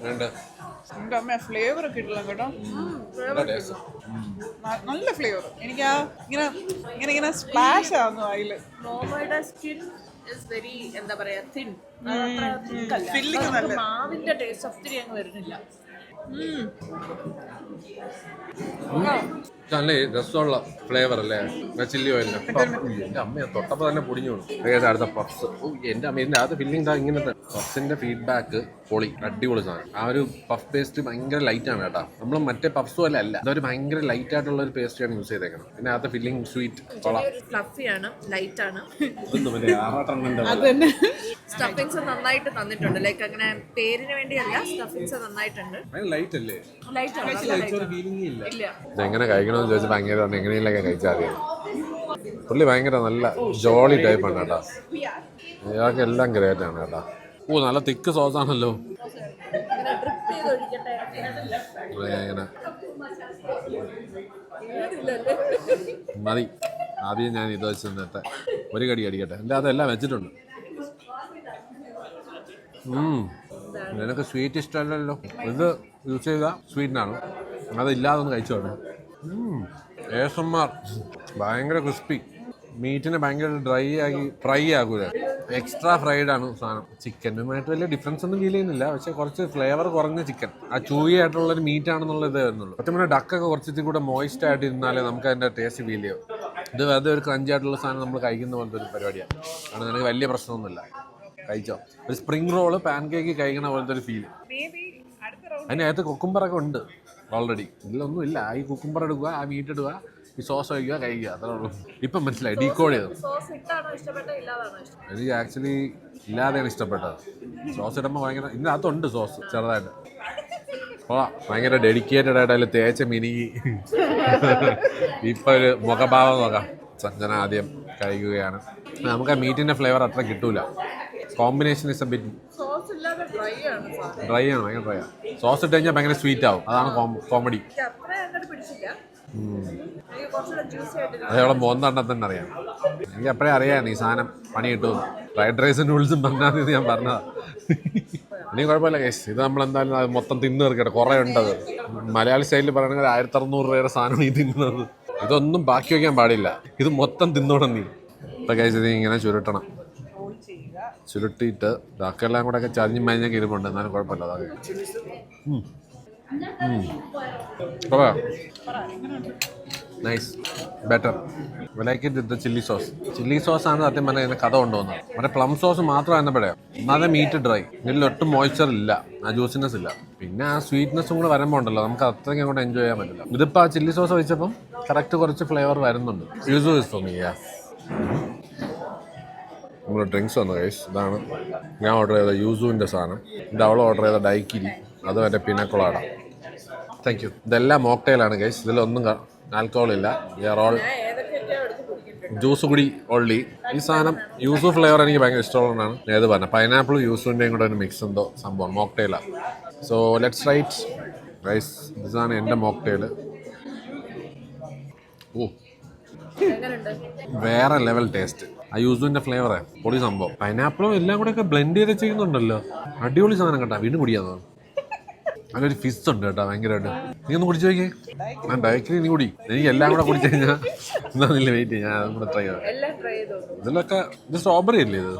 എൻ്റെ അമ്മ ഫ്ലേവർ കിട്ടില്ല കേട്ടോ. നല്ല ഫ്ലേവർ. എനിക്ക് ആ ഇങ്ങനെ സ്പ്ലാഷ് ആവുന്നു അതിൽ. മോമോയുടെ സ്കിൻ is very എന്താ പറയാ തിൻ. മാവിന്റെ ടേസ്റ്റ് ഒത്തിരി അങ്ങ് വരുന്നില്ല. നല്ല രസമുള്ള ഫ്ലേവർ അല്ലേ ചില്ലി ഓയിലിന്. എൻ്റെ അമ്മ തൊട്ടപ്പോൾ തന്നെ പൊടിഞ്ഞു പോകും. അടുത്ത പഫ്സ്. എൻ്റെ അമ്മ ഇതിൻ്റെ അകത്ത് ഫില്ലിംഗ് ഇതാ ഇങ്ങനത്തെ പഫ്സിൻ്റെ ഫീഡ്ബാക്ക് പൊളി, അടിപൊളി സാധനം. ആ ഒരു പഫ് പേസ്റ്റ് ഭയങ്കര ലൈറ്റ് ആണ് കേട്ടോ. നമ്മൾ മറ്റേ പഫ്സ് പോലെ അല്ല, അതൊരു ഭയങ്കര ലൈറ്റ് ആയിട്ടുള്ള ഒരു പേസ്റ്റാണ് യൂസ് ചെയ്തേക്കണം. പിന്നെ അകത്ത് ഫില്ലിംഗ് സ്വീറ്റ് കൊള്ളാം. ഫ്ലഫിയാണ്, ലൈറ്റ് ആണ്. അതന്നെ സ്റ്റഫിങ്സ് നന്നായിട്ട് തന്നിട്ടുണ്ട്. ലൈക്ക് അങ്ങനെ പേരിന് വേണ്ടിയല്ല, സ്റ്റഫിങ്സ് നന്നായിട്ടുണ്ട്. ലൈറ്റ് അല്ലേ? ലൈറ്റ് ആണ്, ഇല്ല. ഇതെങ്ങനെ കഴിക്കണമെന്ന് ചോദിച്ചാൽ ഭയങ്കര എങ്ങനെയൊക്കെ കഴിച്ചാൽ അറിയാം. പുള്ളി ഭയങ്കര നല്ല ജോളി ടൈപ്പാണ് കേട്ടോ. ഇയാൾക്ക് എല്ലാം ഗ്രേറ്റ് ആണ് കേട്ടോ. നല്ല തിക്ക് സോസാണല്ലോ. ഇങ്ങനെ മതി. ആദ്യം ഞാൻ ഇത് വെച്ച് നേരത്തെ ഒരു കടി അടിക്കട്ടെ. എൻ്റെ അതെല്ലാം വെച്ചിട്ടുണ്ട്. നിനക്ക് സ്വീറ്റ് ഇഷ്ടമല്ലല്ലോ. ഇത് യൂസ് ചെയ്ത സ്വീറ്റിനാണ്, അതില്ലാതെ ഒന്ന് കഴിച്ചു വേണം. ASMR ഭയങ്കര ക്രിസ്പി. മീറ്റിനെ ഭയങ്കര ഡ്രൈ ആക്കി ഫ്രൈ ആകൂല. എക്സ്ട്രാ ഫ്രൈഡ് ആണ് സാധനം. ചിക്കനുമായിട്ട് വലിയ ഡിഫറൻസ് ഒന്നും ഫീൽ ചെയ്യുന്നില്ല, പക്ഷെ കുറച്ച് ഫ്ലേവർ കുറഞ്ഞ ചിക്കൻ. ആ ചൂയി ആയിട്ടുള്ളൊരു മീറ്റ് ആണെന്നുള്ള ഇതേ വരുന്നുള്ളൂ. ഒറ്റ പിന്നെ ഡക്കൊക്കെ കുറച്ചിട്ട് കൂടെ മോയിസ്റ്റ് ആയിട്ട് ഇരുന്നാലേ നമുക്ക് അതിൻ്റെ ടേസ്റ്റ് ഫീൽ ചെയ്യും. ഇത് വെറുതെ ഒരു ക്രഞ്ചി ആയിട്ടുള്ള സാധനം നമ്മൾ കഴിക്കുന്ന പോലത്തെ ഒരു പരിപാടിയാണ്. കാരണം നിനക്ക് വലിയ പ്രശ്നമൊന്നുമില്ല, കഴിച്ചോ. ഒരു സ്പ്രിംഗ് റോള് പാൻ കേക്ക് കഴിക്കണ പോലത്തെ ഒരു ഫീൽ. അതിനകത്ത് കുക്കുംബറൊക്കെ ഉണ്ട് ഓൾറെഡി. ഇതിലൊന്നും ഇല്ല. ഈ കുക്കുംബർ എടുക്കുക, ആ മീറ്റ് ഇടുക, ഈ സോസ് കഴിക്കുക, കഴിക്കുക, അത്രേ ഉള്ളൂ. ഇപ്പം മനസ്സിലായി ഡീകോഡ് ചെയ്തു. എനിക്ക് ആക്ച്വലി ഇല്ലാതെയാണ് ഇഷ്ടപ്പെട്ടത്. സോസ് ഇടുമ്പോൾ ഭയങ്കര ഇതിനകത്തുണ്ട് സോസ് ചെറുതായിട്ട്. ഭയങ്കര ഡെഡിക്കേറ്റഡ് ആയിട്ട് അതിൽ തേച്ച മിനിങ്ങി. ഇപ്പം ഒരു മുഖഭാവം നോക്കാം. സഞ്ജന ആദ്യം കഴിക്കുകയാണ്. നമുക്ക് ആ മീറ്റിൻ്റെ ഫ്ലേവർ അത്ര കിട്ടൂല. Combination is A bit dry ആണ്, ഭയങ്കര ഡ്രൈ ആണ്. സോസ് ഇട്ട് കഴിഞ്ഞാൽ ഭയങ്കര സ്വീറ്റ് ആവും. അതാണ് കോമഡി. അതേപോലെ മോന്തണ്ണ തന്നെ അറിയാം. എനിക്ക് അപ്പോഴേ അറിയാം ഈ സാധനം പണി കിട്ടുമെന്ന്. ഫ്രൈഡ് റൈസും നൂഡിൽസും പറഞ്ഞാൽ മതി ഞാൻ പറഞ്ഞതാ. ഇനി കുഴപ്പമില്ല കേസ്. ഇത് നമ്മളെന്തായാലും അത് മൊത്തം തിന്നു തീർക്കട്ടെ. കുറേ ഉണ്ടത്. മലയാളി സ്റ്റൈലിൽ പറയുകയാണെങ്കിൽ 1600 രൂപയുടെ സാധനമാണ് ഈ തിന്നുന്നത്. ഇതൊന്നും ബാക്കി വയ്ക്കാൻ പാടില്ല. ഇത് മൊത്തം തിന്നോണം നീ. ഇപ്പം കേസ് ഇത് ഇങ്ങനെ ചുരുട്ടണം. ചുരുട്ടിയിട്ട് ഇതാക്കെല്ലാം കൂടെ ഒക്കെ ചരിഞ്ഞ് മഞ്ഞൊക്കെ ഇരുമ്പുണ്ട്. എന്നാലും കുഴപ്പമില്ല. അതൊക്കെ nice, better. Like it with chilli sauce. Chilli സോസാണ് സത്യം പറഞ്ഞാൽ ഇതിന് കഥ കൊണ്ടുപോകുന്നത്. മറ്റേ പ്ലം സോസ് മാത്രമായിരുന്നപ്പോഴേ ഒന്നാതെ മീറ്റ് ഡ്രൈ. ഇതിൽ ഒട്ടും മോയ്സ്ചർ ഇല്ല, ആ ജ്യൂസിനെസ് ഇല്ല. പിന്നെ ആ സ്വീറ്റ്നെസ്സും കൂടെ വരുമ്പോൾ ഉണ്ടല്ലോ, നമുക്ക് അത്രയ്ക്ക് അങ്ങോട്ട് എൻജോയ് ചെയ്യാൻ പറ്റില്ല. ഇതിപ്പോൾ ആ ചില്ലി സോസ് വെച്ചപ്പം കറക്റ്റ് കുറച്ച് ഫ്ലേവർ വരുന്നുണ്ട്. യൂസു ഇസ് ഫോർ മീ. നമ്മൾ ഡ്രിങ്ക്സ് വന്നു ഗൈസ്. ഇതാണ് ഞാൻ ഓർഡർ ചെയ്ത യൂസുവിൻ്റെ സാധനം. ഇത് അവൾ ഓർഡർ ചെയ്ത ഡൈക്കിരി, അത് മറ്റേ പിനക്കൊളാട. Thank you. ഇതെല്ലാം മോക്ടെയിലാണ് ഗൈസ്. ഇതിലൊന്നും ആൽക്കഹോൾ ഇല്ല. ഓൾ ജ്യൂസ് കൂടി ഓൺലി. ഈ സാധനം യൂസു ഫ്ലേവർ എനിക്ക് ഭയങ്കര ഇഷ്ടമുള്ളതാണ്. ഏത് പറഞ്ഞ പൈനാപ്പിളും യൂസുവിൻ്റെയും കൂടെ ഒരു മിക്സ് എന്തോ സംഭവം മോക്ടെയിലാണ്. So let's right guys. ഇതാണ് എൻ്റെ മോക്ടെയിൽ. വേറെ ലെവൽ ടേസ്റ്റ്. ആ യൂസുവിൻ്റെ ഫ്ലേവറേ പൊളി സംഭവം. പൈനാപ്പിളും എല്ലാം കൂടെ ഒക്കെ ബ്ലെൻഡ് ചെയ്ത് ചെയ്യുന്നുണ്ടല്ലോ. അടിപൊളി സാധനം കേട്ടോ. വീണ്ടും കുടിയാന്ന്. നല്ലൊരു ഫിസ് ഉണ്ട് കേട്ടോ ഭയങ്കരമായിട്ട്. നീ ഒന്ന് കുടിച്ചു നോക്കിയേ. ഞാൻ ഡയറക്റ്റ്ലി നീ കുടി. എനിക്ക് എല്ലാം കൂടെ കുടിച്ചു കഴിഞ്ഞാൽ എന്നാന്നില്ല വെയിറ്റ് ചെയ്യാം. ഞാൻ അതും കൂടെ ട്രൈ ചെയ്യാം. ഇതിലൊക്കെ ഇത് സ്ട്രോബെറി അല്ലേ ഇത്?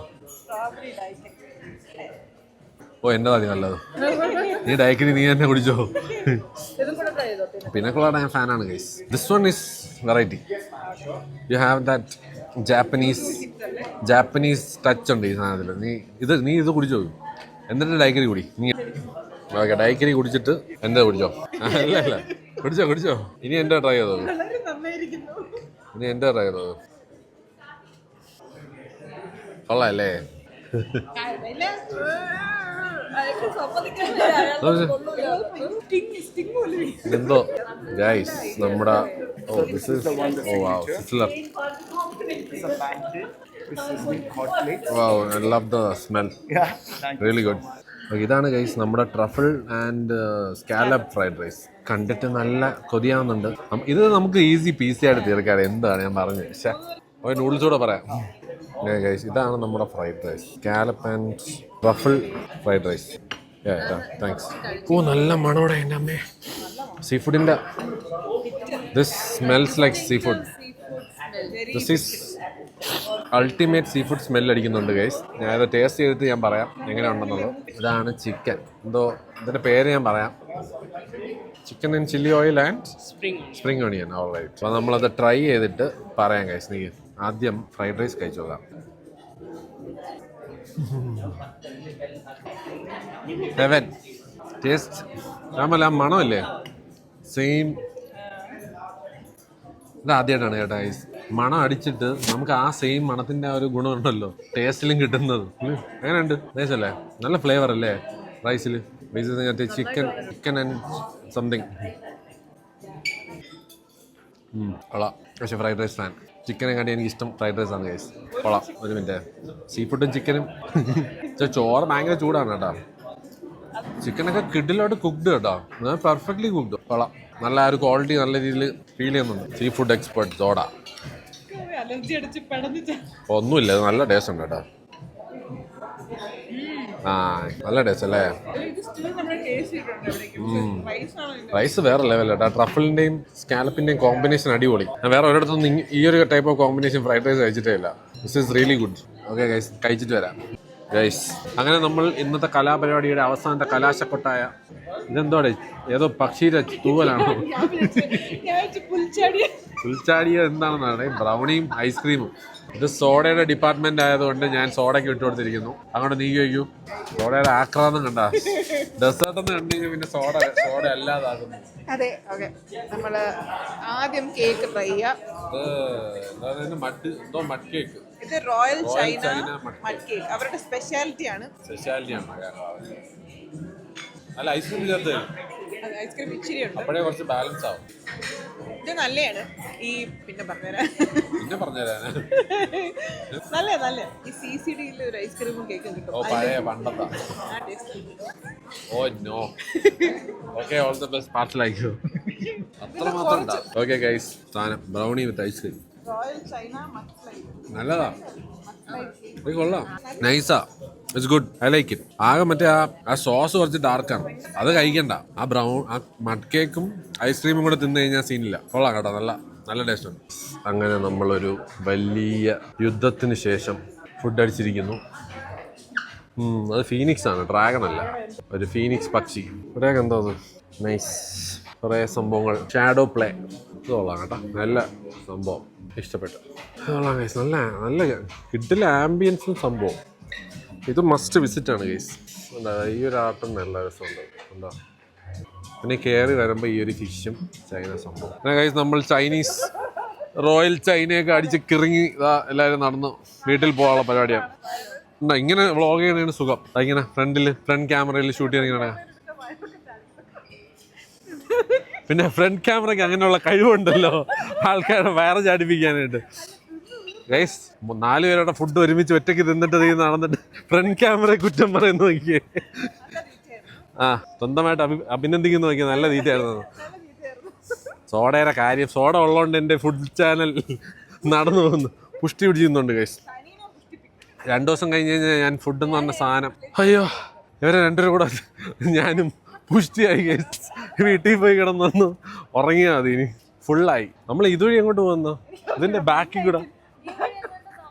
ഓ എൻ്റെ മതി നല്ലത്. നീ ഡയറക്റ്റ്ലി നീ തന്നെ കുടിച്ചോ. പിന്നക്കുള്ള ഞാൻ ഫാനാണ് guys. This one is variety. You have that Japanese touch ഉണ്ട് ഈ സാധനത്തിൽ. നീ ഇത് കുടിച്ചോ, എന്നിട്ട് ഡൈക്കറി കുടി. നീ ഓക്കെ ഡൈക്കറി കുടിച്ചിട്ട് എന്താ കുടിച്ചോ. അല്ല കുടിച്ചോ. ഇനി എൻ്റെ ട്രൈ ചെയ്തോ. കൊള്ളാല്ലേ? എന്തോ ഗൈസ് നമ്മുടെ sizzler. Wow, I love the smell. Really good. ഇതാണ് ഗൈസ് നമ്മുടെ truffle and scallop fried rice. കണ്ടിട്ട് നല്ല കൊതിയാവുന്നുണ്ട്. ഇത് നമുക്ക് ഈസി പീസി ആയിട്ട് തീർക്കാം. എന്താണ് ഞാൻ പറഞ്ഞത്. പക്ഷേ ഒരു നൂഡിൽസ് കൂടെ പറയാം ഗൈസ്. ഇതാണ് നമ്മുടെ fried rice, scallop and truffle fried rice. Thanks. ഓ നല്ല മണോടെ എൻ്റെ അമ്മേ. സീ ഫുഡിൻ്റെ this smells like sea food. This is ultimate sea food smell അടിക്കുന്നുണ്ട് ഗൈസ്. ഞാനത് ടേസ്റ്റ് ചെയ്തിട്ട് ഞാൻ പറയാം എങ്ങനെ ഉണ്ടെന്നുള്ളത്. ഇതാണ് ചിക്കൻ. ഇതിൻ്റെ പേര് ഞാൻ പറയാം. Chicken and chilli oil and spring onion. Alright. അപ്പോൾ നമ്മളത് ട്രൈ ചെയ്തിട്ട് പറയാം ഗൈസ്. നീ ആദ്യം ഫ്രൈഡ് റൈസ് കഴിച്ചു നോക്കാം. Heaven taste. രാമല്ല ആ മണമല്ലേ സെയിം. ഇത് ആദ്യമായിട്ടാണ് കേട്ടോ ഗൈസ് മണം അടിച്ചിട്ട് നമുക്ക് ആ സെയിം മണത്തിൻ്റെ ആ ഒരു ഗുണമുണ്ടല്ലോ ടേസ്റ്റിലും കിട്ടുന്നത്. എങ്ങനെയുണ്ട്? നൈസല്ലേ? നല്ല ഫ്ലേവർ അല്ലേ റൈസിൽ? Chicken and something. കൊള്ളാം. പക്ഷേ ഫ്രൈഡ് റൈസ് ഫാൻ. ചിക്കനെ കാട്ടി എനിക്ക് ഇഷ്ടം ഫ്രൈഡ് റൈസ് ആണ് ഗൈസ്. കൊള്ളാം. ഒരു മിനിറ്റ്. സീ ഫുഡും ചിക്കനും. ചോറ് ഭയങ്കര ചൂടാണ് കേട്ടോ. ചിക്കനൊക്കെ കിഡിലോട്ട് കുക്ക്ഡ് കേട്ടോ. Perfectly cooked. കൊള്ളാം. നല്ല ഒരു ക്വാളിറ്റി നല്ല രീതിയിൽ ഫീൽ ചെയ്യുന്നുണ്ട്. Sea food expert soda. ഒന്നുമില്ല, ഇത് നല്ല ടേസ്റ്റ് ഉണ്ട് കേട്ടോ. ആ നല്ല ടേസ്റ്റ് അല്ലേ? റൈസ് വേറെ ലെവൽ കേട്ടോ. ട്രഫിളിന്റെയും സ്കാലപ്പിന്റെയും കോമ്പിനേഷൻ അടിപൊളി. ഞാൻ വേറെ ഒരിടത്തൊന്നും ഈ ഒരു type of combination fried rice കഴിച്ചിട്ടേ ഇല്ല. This is really good. Okay guys, കഴിച്ചിട്ട് വരാം ഗൈസ്. അങ്ങനെ നമ്മൾ ഇന്നത്തെ കലാപരിപാടിയുടെ അവസാനത്തെ കലാശക്കൊട്ടായ ഇതെന്തോടെ ഏതോ പക്ഷിയുടെ തൂവലാണോ? പുൽച്ചാടിയ എന്താണെന്നാണ്? ബ്രൗണിയും ഐസ്ക്രീമും. ഇത് സോഡയുടെ ഡിപ്പാർട്ട്മെന്റ് ആയതുകൊണ്ട് ഞാൻ സോഡയ്ക്ക് വിട്ടുകൊടുത്തിരിക്കുന്നു. അങ്ങോട്ട് നീ കഴിക്കൂ. സോഡയുടെ ആക്രാന്തം കണ്ട ഡെസേർട്ട് എന്ന് കണ്ടു കഴിഞ്ഞാൽ പിന്നെ സോഡ അല്ലാതാകുന്നു. അതെ, ഓക്കെ. നമ്മള് ആദ്യം കേക്ക് ട്രൈ ചെയ്യാം. Mud cake. ഇത് റോയൽ ചൈന മഡ് കേക്ക് അവരുടെ സ്പെഷ്യാലിറ്റി ആണ്. അല്ല ഐസ്ക്രീം ചേർത്ത് ഐസ്ക്രീം ഇച്ചിരി ഉണ്ട്. അപ്പോഴേ കുറച്ച് ബാലൻസ് ആവും. ഇത് നല്ലതാണ്. ഈ പിന്നെ പറഞ്ഞുതരാം നല്ല ഈ CCDയിൽ ഒരു ഐസ്ക്രീമും കേക്കും കിട്ടും. പഴയ പണ്ടത്തെ. Oh no. Okay, all the best. പാർസലായിക്കോ. അത്രമാത്രം ഉണ്ടാവും. ഓക്കെ ഗൈസ്, സാധനം brownie with ice cream. Royal china mud flavour നല്ലതാ. ഇത് കൊള്ളാം. നൈസാ. It's good. I like it. ആകെ മറ്റേ ആ സോസ് കുറച്ച് ഡാർക്കാണ്. അത് കഴിക്കണ്ട. ആ മഡ് കേക്കും ഐസ്ക്രീമും കൂടെ തിന്നു കഴിഞ്ഞാൽ സീനില്ല. കൊള്ളാം കേട്ടോ. നല്ല ടേസ്റ്റ് ഉണ്ട്. അങ്ങനെ നമ്മളൊരു വലിയ യുദ്ധത്തിന് ശേഷം ഫുഡ് അടിച്ചിരിക്കുന്നു. അത് ഫീനിക്സ് ആണ്, ഡ്രാഗൺ അല്ല. ഒരു ഫീനിക്സ് പക്ഷി. ഇവിടെയൊക്കെ എന്തോ നൈസ് കുറേ സംഭവങ്ങൾ. Shadow play. ഇത് കൊള്ളാം കേട്ടോ. നല്ല സംഭവം. ഇഷ്ടപ്പെട്ടു. കൊള്ളാം ഗൈസ്. നല്ല കിഡിലെ ആംബിയൻസും സംഭവം. ഇത് മസ്റ്റ് വിസിറ്റ് ആണ് ഗൈസ്. എന്താ ഈ ഒരു ആർട്ടും നല്ല രസമുണ്ട്. എന്താ പിന്നെ കയറി വരുമ്പോൾ ഈ ഒരു ഫിഷും ചൈന സംഭവം. പിന്നെ ഗൈസ് നമ്മൾ ചൈനീസ് റോയൽ ചൈനയൊക്കെ അടിച്ച് കിറങ്ങി എല്ലാവരും നടന്ന് വീട്ടിൽ പോകാനുള്ള പരിപാടിയാണ്. എന്താ ഇങ്ങനെ വ്ളോഗ് ചെയ്യണതാണ് സുഖം. ഇങ്ങനെ ഫ്രണ്ട് ക്യാമറയിൽ ഷൂട്ട് ചെയ്യണ. പിന്നെ ഫ്രണ്ട് ക്യാമറയ്ക്ക് അങ്ങനെയുള്ള കഴിവുണ്ടല്ലോ ആൾക്കാരെ വയറ് ചാടിപ്പിക്കാനായിട്ട്. ഗൈസ് 4 പേരുടെ ഫുഡ് ഒരുമിച്ച് ഒറ്റയ്ക്ക് തിന്നിട്ട് നടന്നിട്ട് ഫ്രണ്ട് ക്യാമറ കുറ്റം പറയുന്നു നോക്കിയേ. സ്വന്തമായിട്ട് അഭിനന്ദിക്കുന്നു നോക്കിയ. നല്ല തീറ്റയായിരുന്നു. സോഡയുടെ കാര്യം സോഡ ഉള്ളതുകൊണ്ട് എൻ്റെ ഫുഡ് ചാനൽ നടന്നു പോകുന്നു. പുഷ്ടി പിടിച്ചിരുന്നുണ്ട് ഗൈസ്. 2 ദിവസം കഴിഞ്ഞ് കഴിഞ്ഞാൽ ഞാൻ ഫുഡ് എന്ന് പറഞ്ഞ സാധനം അയ്യോ ഇവരെ 2 പേരും കൂടെ ഞാനും പുഷ്ടിയായി ഗൈസ്. വീട്ടിൽ പോയി കിടന്നു ഉറങ്ങിയാൽ മതി. ഇനി ഫുള്ളായി. നമ്മൾ ഇതുവഴി എങ്ങോട്ട് പോകുന്നു? ഇതിൻ്റെ ബാക്കിൽ കൂടെ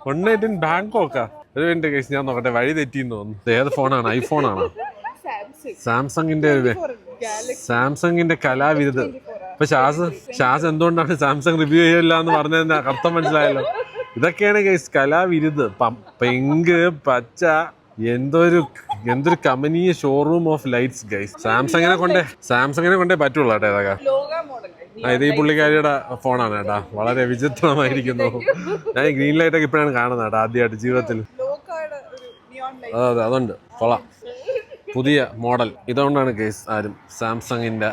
1 ബാങ്കോക്കാ. ഒരു മിനിറ്റ് ഗൈസ്, ഞാൻ നോക്കട്ടെ. വഴി തെറ്റിന്ന് തോന്നുന്നു. ഏത് ഫോണാണ്? ഐഫോണാണോ? സാംസങ്ങിന്റെ കലാവിരുത്. ഇപ്പൊ ഷാസ് എന്തുകൊണ്ടാണ് സാംസങ് റിവ്യൂ ചെയ്യില്ല എന്ന് പറഞ്ഞതിന്റെ അർത്ഥം മനസ്സിലായല്ലോ. ഇതൊക്കെയാണ് ഗൈസ് കലാവിരുത്. പിങ്ക് പച്ച എന്തൊരു കമ്പനിയ ഷോറൂം ഓഫ് ലൈറ്റ്സ് ഗൈസ്. സാംസങ്ങിനെ കൊണ്ടേ പറ്റുള്ളൂ കേട്ടോ. ഇതൊക്കെ ഇത് ഈ പുള്ളിക്കാരിയുടെ ഫോണാണ് കേട്ടാ. വളരെ വിചിത്രമായിരിക്കുന്നു. ഞാൻ ഗ്രീൻ ലൈറ്റ് ഒക്കെ ഇപ്പോഴാണ് കാണുന്നത് കേട്ടോ ആദ്യമായിട്ട് ജീവിതത്തിൽ. അതെ അതുണ്ട്. കൊള്ളാം. പുതിയ മോഡൽ. ഇതുകൊണ്ടാണ് കേസ് ആരും സാംസങ്ങിന്റെ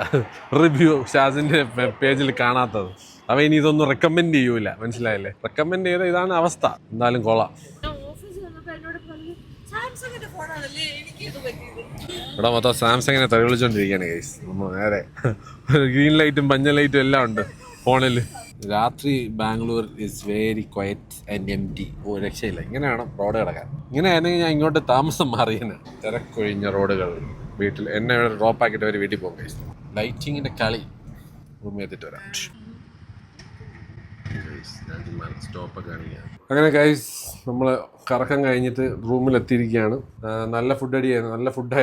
റിവ്യൂ ഷാസിന്റെ പേജിൽ കാണാത്തത്. അവ ഇനി ഇതൊന്നും റെക്കമെൻഡ് ചെയ്യൂല. മനസ്സിലായില്ലേ? റെക്കമെൻഡ് ചെയ്ത ഇതാണ് അവസ്ഥ. എന്തായാലും കൊള്ളാം. ഇവിടെ മൊത്തം സാംസങ്ങിനെ തടി വിളിച്ചോണ്ടിരിക്കുകയാണ് ഗൈസ്. നമ്മൾ നേരെ ഗ്രീൻ ലൈറ്റും മഞ്ഞ ലൈറ്റും എല്ലാം ഉണ്ട് ഫോണിൽ. രാത്രി Bangalore is very quiet and empty. രക്ഷയില്ല. ഇങ്ങനെ വേണം റോഡ് കിടക്കാൻ. ഇങ്ങനെ ആയിരുന്നെങ്കിൽ ഞാൻ ഇങ്ങോട്ട് താമസം മാറിയാണ്. തിരക്കൊഴിഞ്ഞ റോഡുകൾ. വീട്ടിൽ എന്നെ ഡ്രോപ്പ് ആക്കിയിട്ട് അവർ വീട്ടിൽ പോകും ഗൈസ്. ലൈറ്റിങ്ങിന്റെ കളി റൂമിൽ എത്തിയിട്ട് വരാം. ഗൈസ്. ഞാൻ ചുമ്മാ സ്റ്റോപ്പൊക്കെ കാണിക്കാം. അങ്ങനെ ഗൈസ് നമ്മൾ കറക്കം കഴിഞ്ഞിട്ട് റൂമിലെത്തിയിരിക്കുകയാണ്. നല്ല ഫുഡ് അടിയായിരുന്നു. നല്ല ഫുഡ്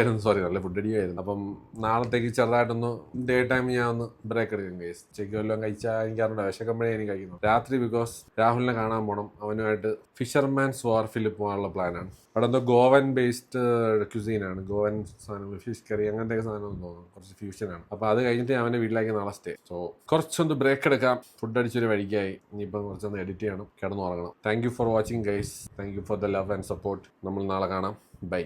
അടിയായിരുന്നു. അപ്പം നാളത്തേക്ക് ചെറുതായിട്ടൊന്ന് ഡേ ടൈം ഞാൻ ഒന്ന് ബ്രേക്ക് എടുക്കും ഗൈസ്. ഉച്ചയ്ക്ക് വല്ലതും കഴിച്ചാൽ എനിക്കറിഞ്ഞൂടെ, വിശക്കുമ്പോഴേ എനിക്ക് കഴിക്കുന്നു. രാത്രി ബിക്കോസ് രാഹുലിനെ കാണാൻ പോകണം. അവനുമായിട്ട് ഫിഷർമാൻസ് വാർഫിൽ പോകാനുള്ള പ്ലാനാണ്. അവിടെ എന്തോ ഗോവൻ ബേസ്ഡ് ക്യുസീനാണ്. ഗോവൻ സാധനം, ഫിഷ് കറി അങ്ങനത്തെ സാധനം തോന്നുന്നു. കുറച്ച് ഫ്യൂഷനാണ്. അപ്പോൾ അത് കഴിഞ്ഞിട്ട് അവൻ്റെ വീട്ടിലേക്ക് നാളെ സ്റ്റേ. സോ കുറച്ചൊന്ന് ബ്രേക്ക് എടുക്കാം. ഫുഡ് അടിച്ചൊരു വഴിക്കായി. ഇനിയിപ്പം കുറച്ചൊന്ന് എഡിറ്റ് ചെയ്യണം, കിടന്നുറങ്ങണം. Thank you for watching guys. Thank you for the love and support. നമ്മൾ നാളെ കാണാം. ബൈ.